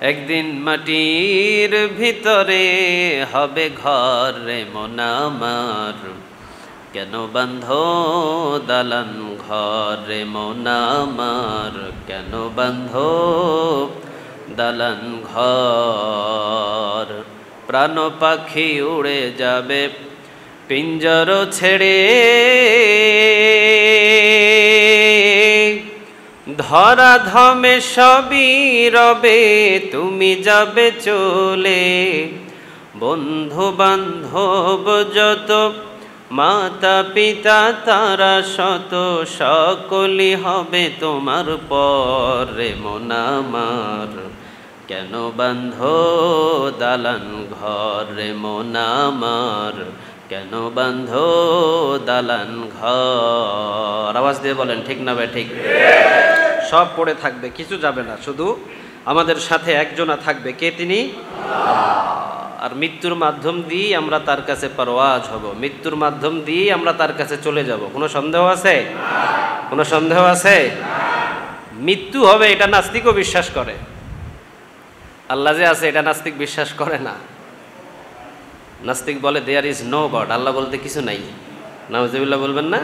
একদিন মাটির ভিতরে হবে ঘর রে মন আমার, কেন বাঁধো দালান ঘর রে মন আমার, কেন বাঁধো দালান ঘর। প্রাণ পাখি উড়ে যাবে পিঞ্জর ছেড়ে, ধরা ধামে সবই রবে তুমি যাবে চলে। বন্ধু বান্ধব যত মাতা পিতা তারা শত, সকলই হবে তোমার পর রে মন আমার, কেন বাঁধো দালান ঘর রে মন আমার, কেন বাঁধো দালান ঘর। আওয়াজ দিয়ে বলেন ঠিক না ভাই ঠিক? সব পড়ে থাকবে, কিছু যাবে না, শুধু আমাদের সাথে একজনা থাকবে, কে তিনি? আর মৃত্যুর মাধ্যম দিয়ে আমরা তার কাছে পারওয়াজ হব, মৃত্যুর মাধ্যম দিয়ে আমরা তার কাছে চলে যাব। কোনো সন্দেহ আছে? কোনো সন্দেহ আছে? মৃত্যু হবে এটা নাস্তিকও বিশ্বাস করে, আল্লাহ যে আছে এটা নাস্তিক বিশ্বাস করে না। নাস্তিক বলে দেয়ার ইজ নো গড, আল্লাহ বলতে কিছু নাই। নাউজুবিল্লাহ বলবেন না?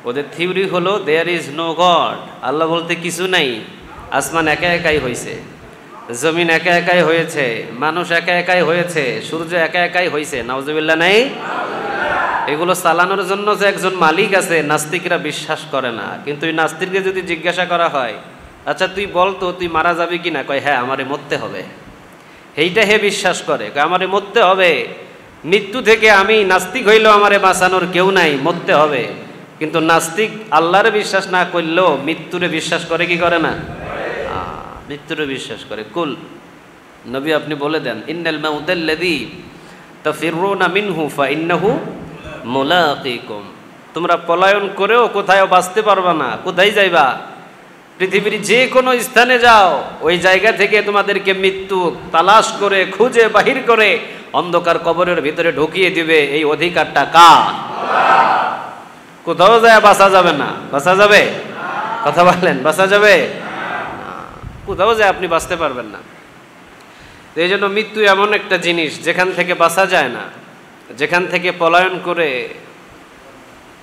ওদের থিওরি হলো দেয়ার ইজ নো গড, আল্লাহ বলতে কিছু নাই। আসমান একা একাই হয়েছে, জমিন একা একাই হয়েছে, মানুষ একা একাই হয়েছে, সূর্য একা একাই হয়েছে। নাউজুবিল্লাহ নাই? এগুলো চালানোর জন্য যে একজন মালিক আছে নাস্তিকরা বিশ্বাস করে না। কিন্তু এই নাস্তিককে যদি জিজ্ঞাসা করা হয়, আচ্ছা তুই বল তো তুই মারা যাবি কি না, কয় হ্যাঁ আমারে মরতে হবে। এইটা হে বিশ্বাস করে, আমারে মরতে হবে, মৃত্যু থেকে আমি নাস্তিক হইলেও আমারে বাঁচানোর কেউ নাই, মরতে হবে। কিন্তু নাস্তিক আল্লাহরে বিশ্বাস না করলেও মৃত্যুরে বিশ্বাস করে কি করে না? মৃত্যুরে বিশ্বাস করে। কুল নবী আপনি বলে দেন, ইন্নাল মাউতাল্লাযী তাফিরুনা মিনহু ফাইন্নাহু মুলাকিকুম। তোমরা পলায়ন করেও কোথাও বাঁচতে পারবা না। কোথায় যাইবা? পৃথিবীর যে কোনো স্থানে যাও, ওই জায়গা থেকে তোমাদেরকে মৃত্যু তালাশ করে খুঁজে বাহির করে অন্ধকার কবরের ভিতরে ঢুকিয়ে দিবে। এই অধিকারটা কার? কোথাও যায় বাঁচা যাবে না। বাঁচা যাবে? কথা বলেন, বাঁচা যাবে? কোথাও যায় আপনি বাঁচতে পারবেন না। এই জন্য মৃত্যু এমন একটা জিনিস যেখান থেকে বাঁচা যায় না, যেখান থেকে পলায়ন করে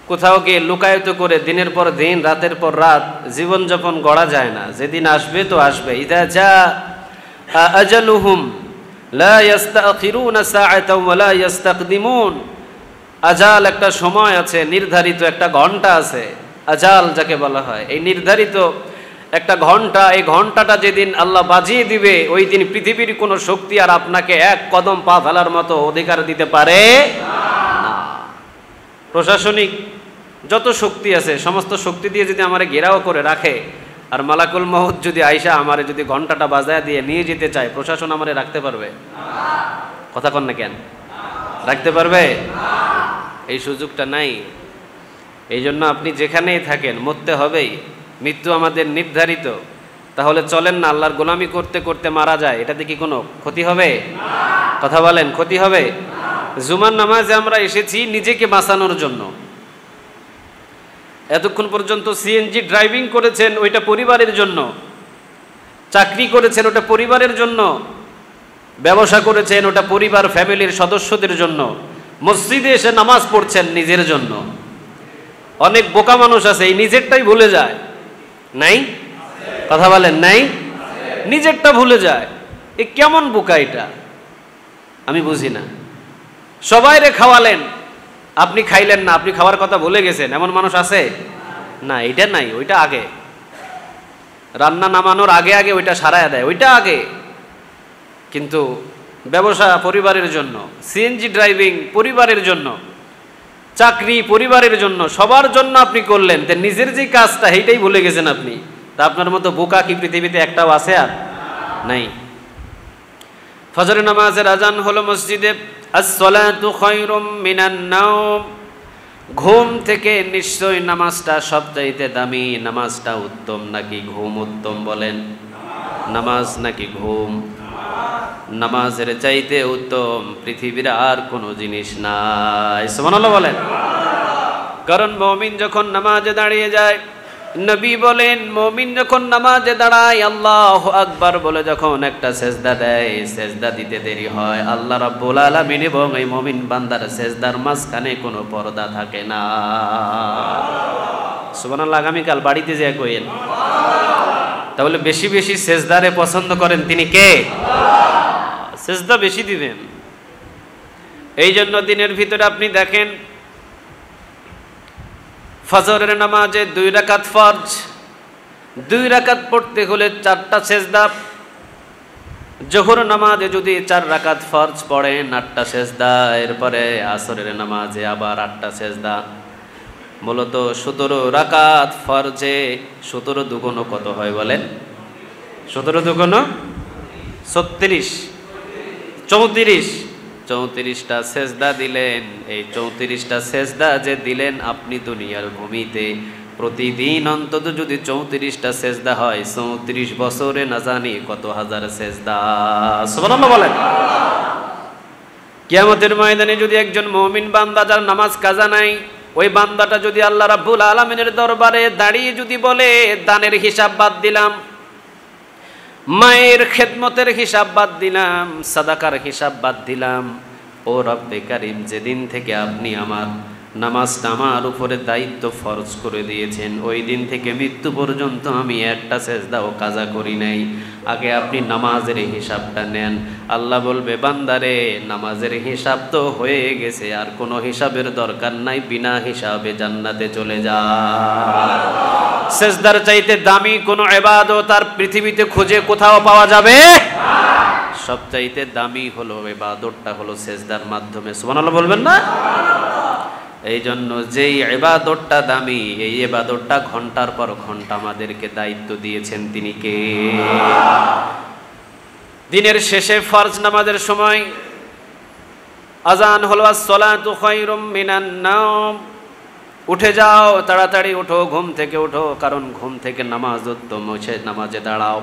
কোথাও গিয়ে লুকায়িত করে দিনের পর দিন রাতের পর রাত জীবনযাপন গড়া যায় না। যেদিন আসবে তো আসবে। ইদা জা আজালুহুম লা ইস্তাখিরুনা সাআতাও ওয়া লা ইস্তাকদিমুন। আজাল একটা সময় আছে, নির্ধারিত একটা ঘন্টা আছে, আজাল যাকে বলা হয়। এই নির্ধারিত একটা ঘন্টা, এই ঘন্টাটা যেদিন আল্লাহ বাজিয়ে দিবে, ওই দিন পৃথিবীর কোনো শক্তি আর আপনাকে এক কদম পা ফেলার মতো অধিকার দিতে পারে না। প্রশাসনিক যত শক্তি আছে সমস্ত শক্তি দিয়ে যদি আমারে ঘেরাও করে রাখে, আর মালাকুল মউত যদি আইসা আমারে যদি ঘন্টাটা বাজায় দিয়ে নিয়ে যেতে চায়, প্রশাসন আমারে রাখতে পারবে? কথা কন না কেন? রাখতে পারবে? এই সুযোগটা নাই। এই জন্য আপনি যেখানেই থাকেন মরতে হবেই। মৃত্যু আমাদের নির্ধারিত। তাহলে চলেন না আল্লাহর গোলামি করতে করতে মারা যায়, এটাতে কি কোনো ক্ষতি হবে? কথা বলেন, ক্ষতি হবে? জুমার নামাজে আমরা এসেছি নিজেকে বাঁচানোর জন্য। এতক্ষণ পর্যন্ত সিএনজি ড্রাইভিং করেছেন, ওইটা পরিবারের জন্য। চাকরি করেছেন, ওটা পরিবারের জন্য। ব্যবসা করেছেন, ওটা পরিবার ফ্যামিলির সদস্যদের জন্য। মসজিদে এসে নামাজ পড়ছেন নিজের জন্য। অনেক বোকা মানুষ আছে এই নিজেরটাই ভুলে যায়। নাই? কথা বলেন, নাই? নিজেরটা ভুলে যায়। এ কেমন বোকা এটা? আমি বুঝি না। সবাইরে খাওয়ালেন, আপনি খাইলেন না, আপনি খাওয়ার কথা ভুলে গেছেন, এমন মানুষ আছে? না, এটা নাই, ওইটা আগে। রান্না নামানোর আগে আগে ওইটা সারায় দেয়, ওইটা আগে। কিন্তু ব্যবসা পরিবারের জন্য, সিএনজি ড্রাইভিং পরিবারের জন্য, চাকরি পরিবারের জন্য, সবার জন্য আপনি করলেন, তো নিজের যে কাজটা সেইটাই ভুলে গেছেন আপনি। তা আপনার মতো বোকা কি পৃথিবীতে একটাও আছে? আর নাই। ফজরের নামাজের আজান হলো মসজিদে, আস-সালাতু খায়রুম মিনান নাওম। ঘুম থেকে নিশ্চয়ই নামাজটা সবচাইতে দামি। নামাজটা উত্তম নাকি ঘুম উত্তম? বলেন, নামাজ নাকি ঘুম? নামাজের চাইতে উত্তম পৃথিবীর আর কোনো জিনিস নাই। সুবহানাল্লাহ বলেন। কারণ মুমিন যখন নামাজে দাঁড়িয়ে যায়, নবী বলেন মুমিন যখন নামাজে দাঁড়ায় আল্লাহু আকবার বলে যখন একটা সেজদা দেয়, সেজদা দিতে দেরি হয়, আল্লাহ রাব্বুল আলামিন এবং এই মুমিন বান্দার সেজদার মাঝখানে কোনো পর্দা থাকে না। সুবহানাল্লাহ। আগামীকাল বাড়িতে যেয়ে কইেন। তাহলে বেশি বেশি সেজদারে পছন্দ করেন তিনি কে? সেজদা বেশি দিবেন। এই জন্য দিনের ভিতরে আপনি দেখেন ফজরের নামাজে 2 রাকাত ফরজ, 2 রাকাত পড়তে হলে 4টা সেজদা। জোহর নামাজে যদি 4 রাকাত ফরজ পড়েন 8টা সেজদা, এরপরে আসরের নামাজে আবার 8টা সেজদা। মূলত 17 রাকাত ফরজে 17 দুগুণ কত হয় বলেন? 17 দুগুণ 36, 34, 34টা সেজদা দিলেন। এই 34টা সেজদা যে দিলেন আপনি দুনিয়ার ভূমিতে, প্রতিদিন অন্তত যদি 34টা সেজদা হয় 34 বছরে না জানি কত হাজার সেজদা। সুবহানাল্লাহ বলেন। কিয়ামতের ময়দানে যদি একজন মুমিন বান্দা যার নামাজ কাজা নাই, ওই বান্দাটা যদি আল্লাহ রাব্বুল আলামিনের দরবারে দাঁড়িয়ে যদি বলে দানের হিসাব বাদ দিলাম, মায়ের খেদমতের হিসাব বাদ দিলাম, সাদাকার হিসাব বাদ দিলাম, ও রব্বে কারীম যেদিন থেকে আপনি আমার নামাজটা আমার উপরে দায়িত্ব ফরজ করে দিয়েছেন ওই দিন থেকে মৃত্যু পর্যন্ত আমি একটা সেজদাও কাজা করি নাই, আগে আপনি নামাজের হিসাবটা নেন। আল্লাহ বলবে বান্দারে নামাজের হিসাব তো হয়ে গেছে, আর কোনো হিসাবের দরকার নাই, বিনা হিসাবে জান্নাতে চলে যা। সেজদার চাইতে দামি কোনো ইবাদত আর পৃথিবীতে খুঁজে কোথাও পাওয়া যাবে? সবচাইতে দামি হলো ইবাদতটা হলো সেজদার মাধ্যমে। সুবহানাল্লাহ বলবেন না? এই জন্য যেই ইবাদতটা দামি, এই ইবাদতটা ঘন্টার পর ঘন্টা আমাদেরকে দায়িত্ব দিয়েছেন তিনি কে? দিনের শেষে ফরজ নামাজের সময় আজান হলো আসসালাতু খায়রুম মিনান নাওম, উঠে যাও, তাড়াতাড়ি উঠো, ঘুম থেকে উঠো, কারণ ঘুম থেকে নামাজ উত্তম, সে নামাজে দাঁড়াও।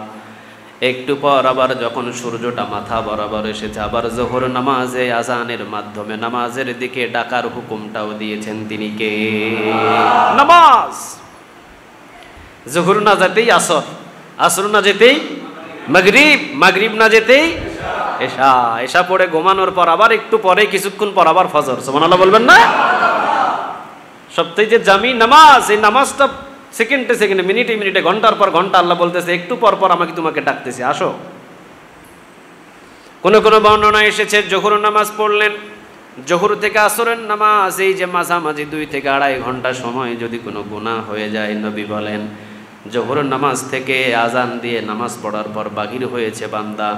একটু পর আবার যখন সূর্যটা মাথা বরাবর এসেছে আবার জোহর নামাজে আজানের মাধ্যমে নামাজের দিকে ডাকার হুকুমটাও দিয়েছেন তিনি কে? নামাজ। জোহর না যেতেই আসর, আসর না যেতেই মাগরিব, মাগরিব না যেতেই এশা, এশা পড়ে ঘুমানোর পর আবার একটু পরে কিছুক্ষণ পর আবার ফজর। সুবহানাল্লাহ বলবেন না? সবথেকে দামি নামাজ, এই নামাজটা সেকেন্ডে সেকেন্ডে, মিনিটে মিনিটে, ঘন্টার পর ঘন্টা আল্লাহ বলতেছে একটু পর পর আমাকে তোমাকে ডাকতেছি, আসো। কোন কোন বর্ণনা এসেছে জোহর নামাজ পড়লেন, জোহর থেকে আসরের নামাজ এই যে মাঝামাঝি 2 থেকে 2.5 ঘন্টা সময় যদি কোনো গুনাহ হয়ে যায়, নবী বলেন জোহর নামাজ থেকে আজান দিয়ে নামাজ পড়ার পর বাহির হয়েছে বান্দা,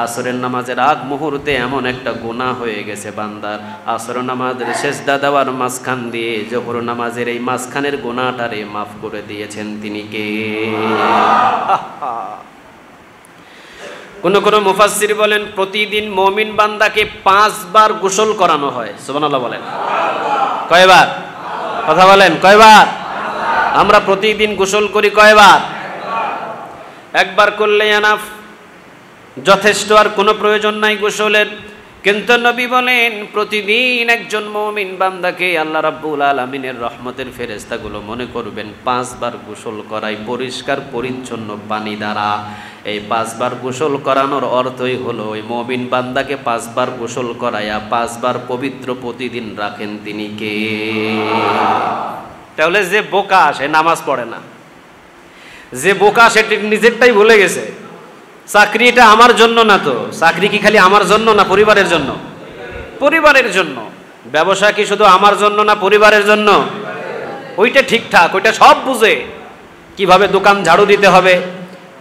আসরের নামাজের আগ মুহূর্তে এমন একটা গুনাহ হয়ে গেছে বান্দার, আসর নামাজের সেজদা দেওয়ার মাঝখান দিয়ে জোহর নামাজের এই মাঝখানের গুনাহটারে মাফ করে দিয়েছেন তিনি কে? কোন কোন মুফাসসির বলেন প্রতিদিন মুমিন বান্দাকে 5 বার গোসল করানো হয়। সুবহানাল্লাহ বলেন। কয়বার? কথা বলেন, কয়বার? আমরা প্রতিদিন গোসল করি কয়বার? একবার করলে এনাফ, যথেষ্ট, আর কোনো প্রয়োজন নাই গোসলের। কিন্তু নবী বলেন প্রতিদিন একজন মুমিন বান্দাকে আল্লাহ রাব্বুল আলামিনের রহমতের ফেরেশতাগুলো মনে করবেন 5 বার গোসল করাই পরিষ্কার পরিচ্ছন্ন পানি দ্বারা। এই 5 বার গোসল করানোর অর্থই হলো ওই মুমিন বান্দাকে 5 বার গোসল করায়া 5 বার পবিত্র প্রতিদিন রাখেন তিনি কে? তাহলে যে বোকা সে নামাজ পড়ে না, যে বোকা সে নিজেরটাই ভুলে গেছে। চাকরি এটা আমার জন্য না, তো চাকরি কি খালি আমার জন্য না পরিবারের জন্য? পরিবারের জন্য। ব্যবসা কি শুধু আমার জন্য না পরিবারের জন্য? ওইটা ঠিকঠাক, ওইটা সব বুঝে কিভাবে দোকান ঝাড়ু দিতে হবে,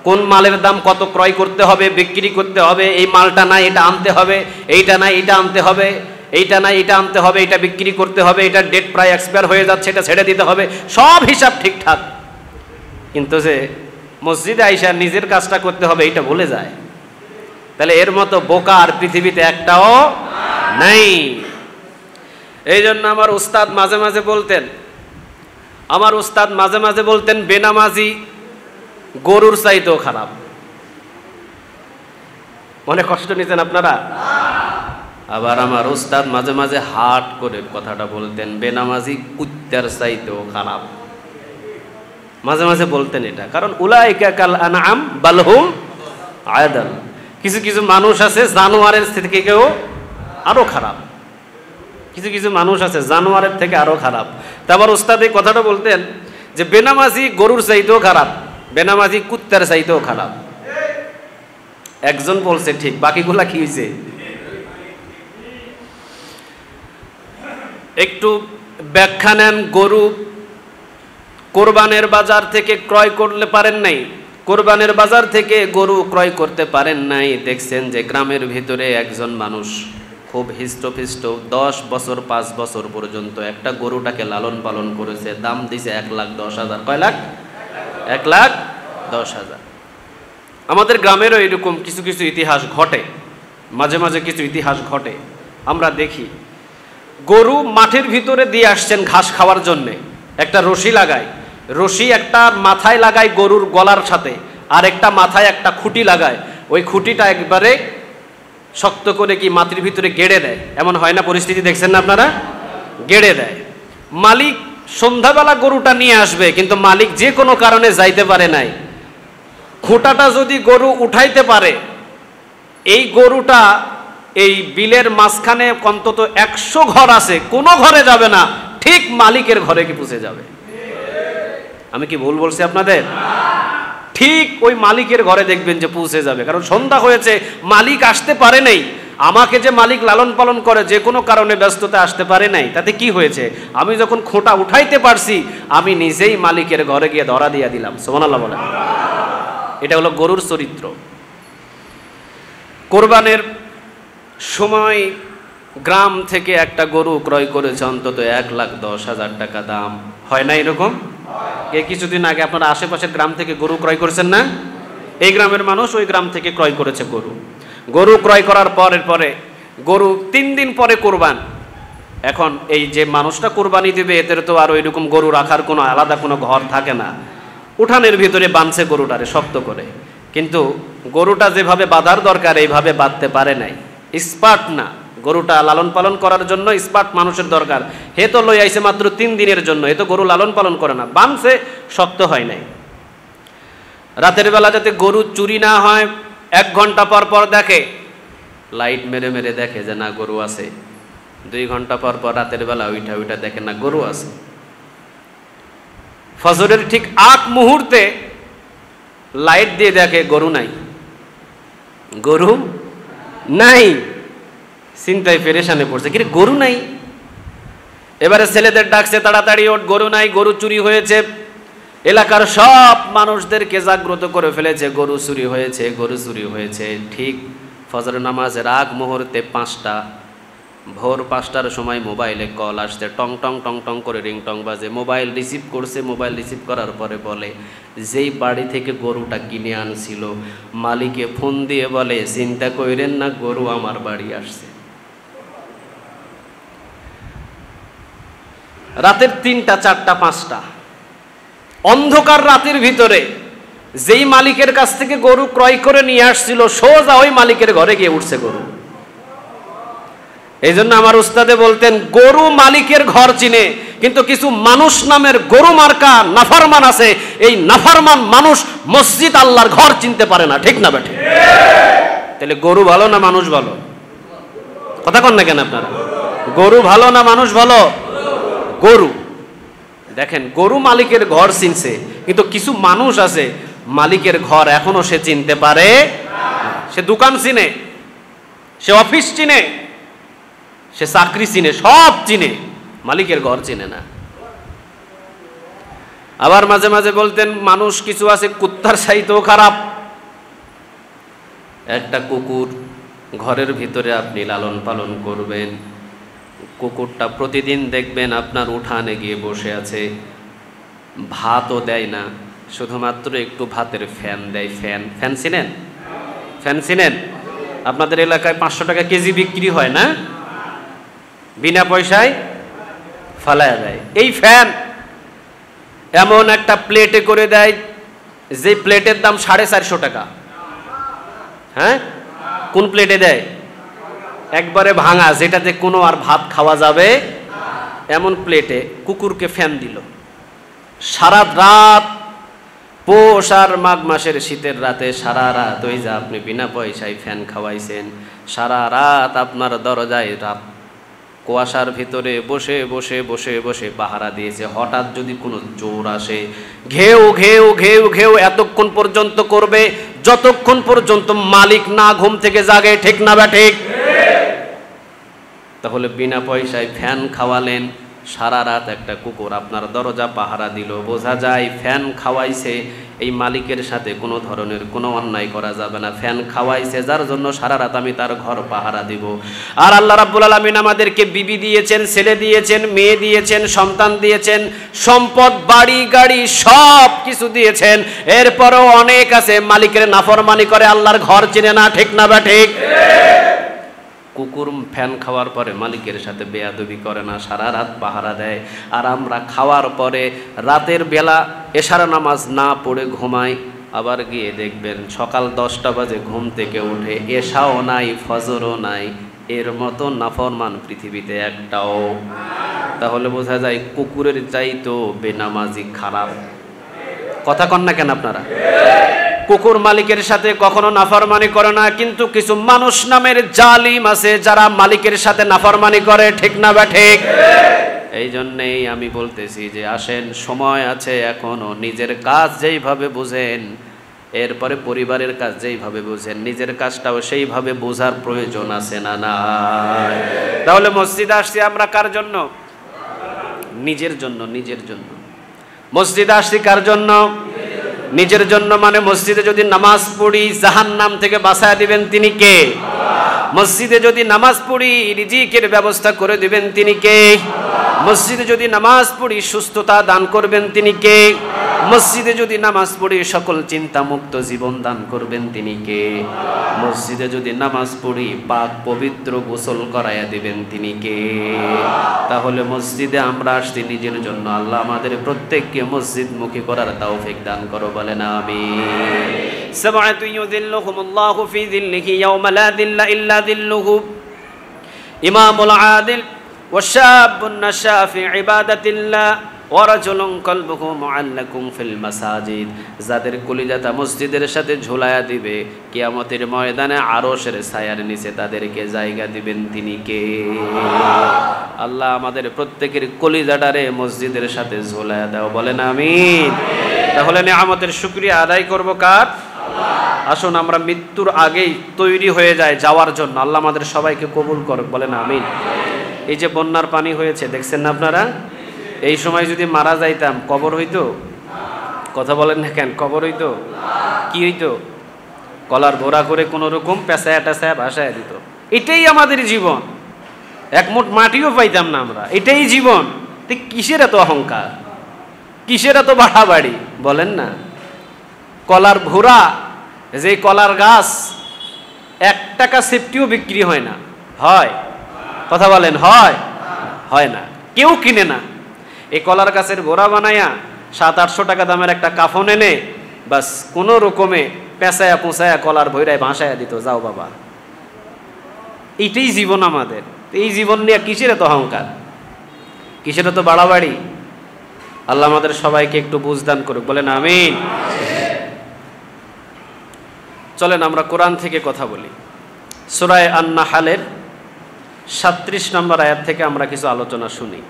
কোন মালের দাম কত ক্রয় করতে হবে, বিক্রি করতে হবে, এই মালটা নাই এটা আনতে হবে, এইটা নাই এটা আনতে হবে, এইটা নাই এটা আনতে হবে, এটা বিক্রি করতে হবে, এটা ডেট প্রায় এক্সপায়ার হয়ে যাচ্ছে, এটা ছেড়ে দিতে হবে, সব হিসাব ঠিকঠাক। কিন্তু যে মসজিদে আইসা নিজের কাজটা করতে হবে এইটা ভুলে যায়। তাহলে এর মতো বোকা আর পৃথিবীতে একটাও নাই। এই জন্য আমার উস্তাদ মাঝে মাঝে বলতেন বেনামাজি গরুর চাইতেও খারাপ। মনে কষ্ট নিতেন আপনারা? আবার আমার উস্তাদ মাঝে মাঝে হাট করে কথাটা বলতেন বেনামাজি কুত্তার চাইতেও খারাপ। মাঝে মাঝে বলতেন এটা, কারণ উলাইকা কাল আনআম বাল হুম আদাল। কিছু কিছু মানুষ আছে জানোয়ারের থেকে কেউ আরো খারাপ, কিছু কিছু মানুষ আছে জানোয়ারের থেকে আরো খারাপ। তারপর ওস্তাদ এই কথাটা বলতেন যে বেনামাজি গরুর চাইতেও খারাপ, বেনামাজি কুত্তার চাইতেও খারাপ। একজন বলছে ঠিক, বাকিগুলা কি হয়েছে? একটু ব্যাখ্যা নেন। গরু কোরবানের বাজার থেকে ক্রয় করলে পারেন নাই, কোরবানের বাজার থেকে গরু ক্রয় করতে পারেন নাই। দেখছেন যে গ্রামের ভিতরে একজন মানুষ খুব হৃষ্টপিষ্ট 10 বছর 5 বছর পর্যন্ত একটা গরুটাকে লালন পালন করেছে, দাম দিছে 1,10,000। কয় লাখ? 1,10,000। আমাদের গ্রামেরও এরকম কিছু কিছু ইতিহাস ঘটে, মাঝে মাঝে কিছু ইতিহাস ঘটে। আমরা দেখি গরু মাঠের ভিতরে দিয়ে আসছেন ঘাস খাওয়ার জন্যে, একটা রশি লাগায়, রশি একটা মাথায় লাগায় গরুর গলার সাথে, আর একটা মাথায় একটা খুঁটি লাগায়, ওই খুঁটিটা একবারে শক্ত করে কি মাটির ভিতরে গেড়ে দেয়। এমন হয় না পরিস্থিতি, দেখছেন না আপনারা? গেড়ে দেয়। মালিক সন্ধ্যাবেলা গরুটা নিয়ে আসবে, কিন্তু মালিক যে কোনো কারণে যাইতে পারে নাই। খুঁটাটা যদি গরু উঠাইতে পারে, এই গরুটা এই বিলের মাঝখানে অন্তত 100 ঘর আছে, কোনো ঘরে যাবে না, ঠিক মালিকের ঘরে কি পৌঁছে যাবে। আমি কি ভুল বলছি আপনাদের? ঠিক ওই মালিকের ঘরে দেখবেন যে পৌঁছে যাবে, কারণ সন্ধ্যা হয়েছে, মালিক আসতে পারে নাই। আমাকে যে মালিক লালন পালন করে যে কোনো কারণে ব্যস্ততা আসতে পারে নাই, তাতে কি হয়েছে? আমি যখন খোঁটা উঠাইতে পারছি, আমি নিজেই মালিকের ঘরে গিয়ে ধরা দিয়ে দিলাম। সুবহানাল্লাহ বলেন। এটা হলো গরুর চরিত্র। কোরবানের সময় গ্রাম থেকে একটা গরু ক্রয় করেছে অন্তত 1,10,000 টাকা দাম। হয় না এরকম? এই কিছুদিন আগে আপনারা আশেপাশের গ্রাম থেকে গরু ক্রয় করেছেন না? এই গ্রামের মানুষ ওই গ্রাম থেকে ক্রয় করেছে গরু। গরু ক্রয় করার পরে গরু 3 দিন পরে কোরবান। এখন এই যে মানুষটা কোরবানি দেবে, এদের তো আর ওইরকম গরু রাখার কোনো আলাদা কোনো ঘর থাকে না, উঠানের ভিতরে বাঁধছে গরুটারে শক্ত করে। কিন্তু গরুটা যেভাবে বাঁধার দরকার এইভাবে বাঁধতে পারে নাই, স্পার্ট না। গরুটা লালন পালন করার জন্য স্পার্ট মানুষের দরকার। হে তো লই আইছে মাত্র 3 দিনের জন্য, এ তো গরু লালন পালন করে না, বাঁধছে, শক্ত হয় নাই। রাতের বেলা যাতে গরু চুরি না হয়, 1 ঘন্টা পর পর দেখে, লাইট মেরে মেরে দেখে যে না গরু আছে। 2 ঘন্টা পর পর রাতের বেলা উঠা দেখে না গরু আছে। ফজরের ঠিক আগ মুহূর্তে লাইট দিয়ে দেখে গরু নাই, গরু নাই। চিন্তায় পেরেশানে পড়ছে, কি গরু নাই। এবারে ছেলেদের ডাকছে, তাড়াতাড়ি ওঠ, গরু নাই, গরু চুরি হয়েছে। এলাকার সব মানুষদেরকে জাগ্রত করে ফেলেছে, গরু চুরি হয়েছে, গরু চুরি হয়েছে। ঠিক ফজর নামাজের আগ মুহূর্তে ভোর 5টার সময় মোবাইলে কল আসছে, টং টং টং টং করে রিংটং বাজে। মোবাইল রিসিভ করছে, মোবাইল রিসিভ করার পরে বলে যেই বাড়ি থেকে গরুটা কিনে আনছিল মালিকে ফোন দিয়ে বলে চিন্তা কইরেন না, গরু আমার বাড়ি আসছে। রাতের 3টা 4টা 5টা অন্ধকার রাতের ভিতরে যেই মালিকের কাছ থেকে গরু ক্রয় করে নিয়ে আসছিল, সোজা ওই মালিকের ঘরে গিয়ে উঠছে গরু। এই জন্য আমার উস্তাদে বলতেন গরু মালিকের ঘর চিনে, কিন্তু কিছু মানুষ নামের গরু মার্কা নাফরমান আছে, এই নাফরমান মানুষ মসজিদ আল্লাহর ঘর চিনতে পারে না। ঠিক না বেঠিক? তাহলে গরু ভালো না মানুষ ভালো? কথা কন না কেন আপনারা? গরু ভালো না মানুষ ভালো? গরু। দেখেন গরু মালিকের ঘর চিনছে, কিন্তু কিছু মানুষ আছে মালিকের ঘর এখনো সে চিনতে পারে না। সে দোকান চিনে, সে অফিস চিনে, সে চাকরি চিনে, সব চিনে, মালিকের ঘর চিনে না। আবার মাঝে মাঝে বলতেন মানুষ কিছু আছে কুত্তার চাইতেও খারাপ। একটা কুকুর ঘরের ভিতরে আপনি লালন পালন করবেন, কুকুরটা প্রতিদিন দেখবেন আপনার উঠানে গিয়ে বসে আছে, ভাতও দেয় না, শুধুমাত্র একটু ভাতের ফ্যান দেয়। ফ্যান চিনেন? ফ্যান চিনেন? আপনাদের এলাকায় 500 টাকা কেজি বিক্রি হয় না? বিনা পয়সায় ফালায়া দেয়। এই ফ্যান এমন একটা প্লেটে করে দেয়, যে প্লেটের দাম 450 টাকা। হ্যাঁ, কোন প্লেটে দেয়? একবারে ভাঙা, যেটাতে কোনো আর ভাত খাওয়া যাবে এমন প্লেটে কুকুরকে ফ্যান দিল। সারা রাত পৌষ আর মাঘ মাসের শীতের রাতে সারা রাত ওই যে আপনি বিনা পয়সায় ফ্যান খাওয়াইছেন, সারা রাত আপনার দরজায় রাত কুয়াশার ভিতরে বসে বসে বসে বসে পাহারা দিয়েছে। হঠাৎ যদি কোনো চোর আসে, ঘেউ ঘেউ ঘেউ ঘেউ এতক্ষণ পর্যন্ত করবে যতক্ষণ পর্যন্ত মালিক না ঘুম থেকে জাগে, ঠিক না বা ঠিক? তাহলে বিনা পয়সায় ফ্যান খাওয়ালেন, সারা রাত একটা কুকুর আপনার দরজা পাহারা দিল, বোঝা যায় ফ্যান খাওয়াইছে, এই মালিকের সাথে কোনো ধরনের কোনো অন্যায় করা যাবে না। ফ্যান খাওয়াইছে যার জন্য সারা রাত আমি তার ঘর পাহারা দিব। আর আল্লাহ রাব্বুল আলামিন আমাদেরকে বিবি দিয়েছেন, ছেলে দিয়েছেন, মেয়ে দিয়েছেন, সন্তান দিয়েছেন, সম্পদ, বাড়ি গাড়ি সব কিছু দিয়েছেন। এরপরও অনেক আছে মালিকের নাফরমানি করে, আল্লাহর ঘর চিনে না, ঠিক না বা ঠিক? কুকুর ফ্যান খাওয়ার পরে মালিকের সাথে বেয়াদবি করে না, সারা রাত পাহারা দেয়। আর আমরা খাওয়ার পরে রাতের বেলা এশার নামাজ না পড়ে ঘুমাই, আবার গিয়ে দেখবেন সকাল 10টা বাজে ঘুম থেকে উঠে এশাও নাই, ফজরও নাই। এর মতো নাফরমান পৃথিবীতে একটাও। তাহলে বোঝা যায় কুকুরের চাইতো বেনামাজি খারাপ। কথা কন না কেন আপনারা? কুকুর মালিকের সাথে কখনো নাফরমানি করে না, কিন্তু কিছু মানুষ নামের জালিম আছে যারা মালিকের সাথে নাফরমানি করে, ঠিক না বা ঠিক? এই জন্যেই আমি বলতেছি যে আসেন, সময় আছে এখনো, নিজের কাজ যেইভাবে বুঝেন, এরপরে পরিবারের কাজ যেইভাবে বুঝেন, নিজের কাজটাও সেইভাবে বোঝার প্রয়োজন আছে না নাই? তাহলে মসজিদে আসছি আমরা কার জন্য? নিজের জন্য। নিজের জন্য মসজিদে আসছি কার জন্য? নিজের জন্য। মানে মসজিদে যদি নামাজ পড়ি জাহান্নাম থেকে বাঁচায় দিবেন তিনি কে? মসজিদে যদি নামাজ পড়ি রিজিকের ব্যবস্থা করে দিবেন তিনি কে? মসজিদে যদি নামাজ পড়ি সুস্থতা দান করবেন তিনি কে? মসজিদে যদি নামাজ পড়ি সকল চিন্তা মুক্ত জীবন দান করবেন তিনি কে? মসজিদে যদি নামাজ পড়ি পাক পবিত্র গোসল করাইয়া দিবেন তিনি কে? তাহলে মসজিদে আমরা আসছি নিজের জন্য। আল্লাহ আমাদের প্রত্যেককে মসজিদমুখী করার তৌফিক দান করো, বলেন আমিন। সাবআতু ইউযিল্লুহুমুল্লাহু ফি যিল্লিহি ইয়াওমা লা যিল্লা ইল্লা যিল্লুহু, ইমামুল আদিল ওয়া শাবুন নাশা ফি ইবাদাতিল্লাহ ওয়া রাজুলুন কলবুহু মুআল্লাকুম ফিল মাসাজিদ। যাদের কলিজাটা মসজিদের সাথে ঝুলায়া দিবে, কিয়ামতের ময়দানে আরশের ছায়ার নিচে তাদেরকে জায়গা দিবেন তিনি কে? আল্লাহ আমাদের প্রত্যেকের কলিজাটারে মসজিদের সাথে ঝুলায়া দাও, বলেন আমিন। তাহলে নিয়ামতের শুকরিয়া আদায় করব কার? আসুন আমরা মৃত্যুর আগেই তৈরি হয়ে যায় যাওয়ার জন্য। আল্লাহ আমাদের সবাইকে কবুল করুক, বলেন আমিন। এই যে বন্যার পানি হয়েছে দেখছেন না আপনারা, এই সময় যদি মারা যাইতাম কবর হইতো? কথা বলেন না কেন? কবর হইতো? কি হইতো? কলার ভরা করে কোনো রকম পেঁচায়া টেঁচায়া ভাসায় দিত। এটাই আমাদের জীবন, এক মুঠ মাটিও পাইতাম না আমরা। এটাই জীবন। কিসের এত অহংকার, কিসের এত বাড়াবাড়ি বলেন না? কলার ভরা, যে কলার গাছ 1 টাকা সেফটিও বিক্রি হয় না, হয়? কথা বলেন, হয়? হয় না, কেউ কিনে না। এই কলার গাছের গোড়া বানায়া 700-800 টাকা দামের একটা কাফন এনে বাস কোনো রকমে পেঁচায়া পোঁচায়া কলার ভৈরায় ভাসায়া দিত, যাও বাবা। এইটাই জীবন আমাদের। এই জীবন নিয়ে কিসের এত অহংকার, কিসের এত বাড়াবাড়ি? আল্লাহ আমাদের সবাইকে একটু বুঝদান করুক, বলেন আমিন। চলেন আমরা কোরআন থেকে কথা বলি। সূরা আন-নাহলের 37 নম্বর আয়াত থেকে আমরা কিছু আলোচনা শুনি।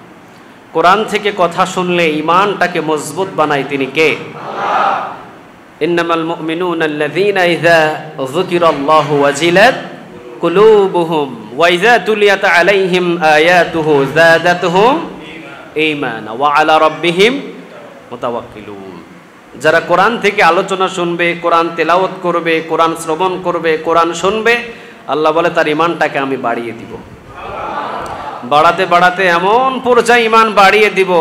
কোরআন থেকে কথা শুনলে ঈমানটাকে মজবুত বানায় তিনি কে? ইন্নামাল মুমিনুনা আল্লাযীনা ইযা যুকিরাল্লাহু ওয়াজিলাত কুলুবুহুম ওয়া ইযা তুলিয়াত আলাইহিম আয়াতুহু যাদাতুহুম ঈমানা ওয়া আলা রাব্বিহিম মুতাওয়াক্কিলুন। যারা কোরআন থেকে আলোচনা শুনবে, কোরআন তেলাওয়াত করবে, কোরআন শ্রবণ করবে, কোরআন শুনবে, আল্লাহ বলে তার ঈমানটাকে আমি বাড়িয়ে দিব। বাড়াতে বাড়াতে এমন পর্যায়ে ঈমান বাড়িয়ে দিব,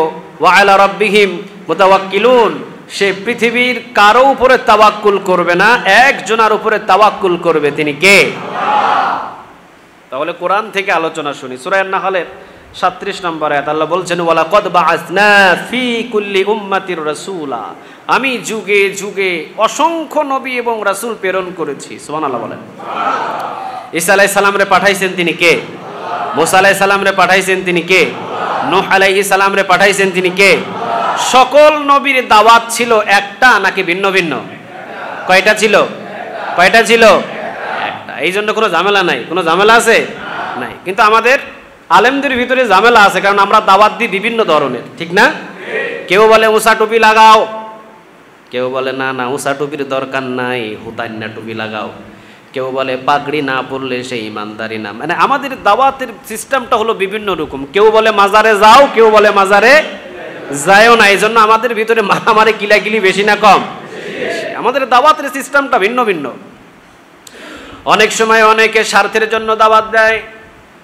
ওয়া আলা রাব্বিহিম মুতাওয়াক্কিলুন, সে পৃথিবীর কারো উপরে তাওয়াক্কুল করবে না, একজনের উপরে তাওয়াক্কুল করবে, তিনি কে? তাহলে কোরআন থেকে আলোচনা শুনি। সূরা আন-নাহলের 37 নম্বর আয়াত আল্লাহ বলছেন, ওয়ালাকাদ বাআসনা ফি কুল্লি উম্মাতির রাসূলা, আমি যুগে যুগে অসংখ্য নবী এবং রাসূল প্রেরণ করেছি। সুবহানাল্লাহ বলেন। ঈসা আলাইহিস সালামরে পাঠাইছেন তিনি কে? মুসা আলাইহিস সালামরে পাঠাইছেন তিনি কে? নূহ আলাইহিস সালামরে পাঠাইছেন তিনি কে? সকল নবীর দাওয়াত ছিল একটা নাকি ভিন্ন ভিন্ন? কয়টা ছিল? কয়টা ছিল? একটা। এই জন্য কোনো ঝামেলা নাই। কোনো ঝামেলা আছে? নাই। কিন্তু আমাদের আলেমদের ভিতরে ঝামেলা আছে, কারণ আমরা দাওয়াত দিই বিভিন্ন ধরনের, ঠিক না? কেউ বলে উষা টুপি লাগাও, কেউ বলে না না উষা টুপির দরকার নাই, হুতান্না টুপি লাগাও। কেউ বলে পাগড়ি না পরলে সে ইমানদারি না। মানে আমাদের দাওয়াতের সিস্টেমটা হলো বিভিন্ন রকম। কেউ বলে মাজারে যাও, কেউ বলে মাজারে যায়ও না। এই জন্য আমাদের ভিতরে মারামারি কিলাকিলি বেশি না কম? আমাদের দাওয়াতের সিস্টেমটা ভিন্ন ভিন্ন। অনেক সময় অনেকে স্বার্থের জন্য দাওয়াত দেয়,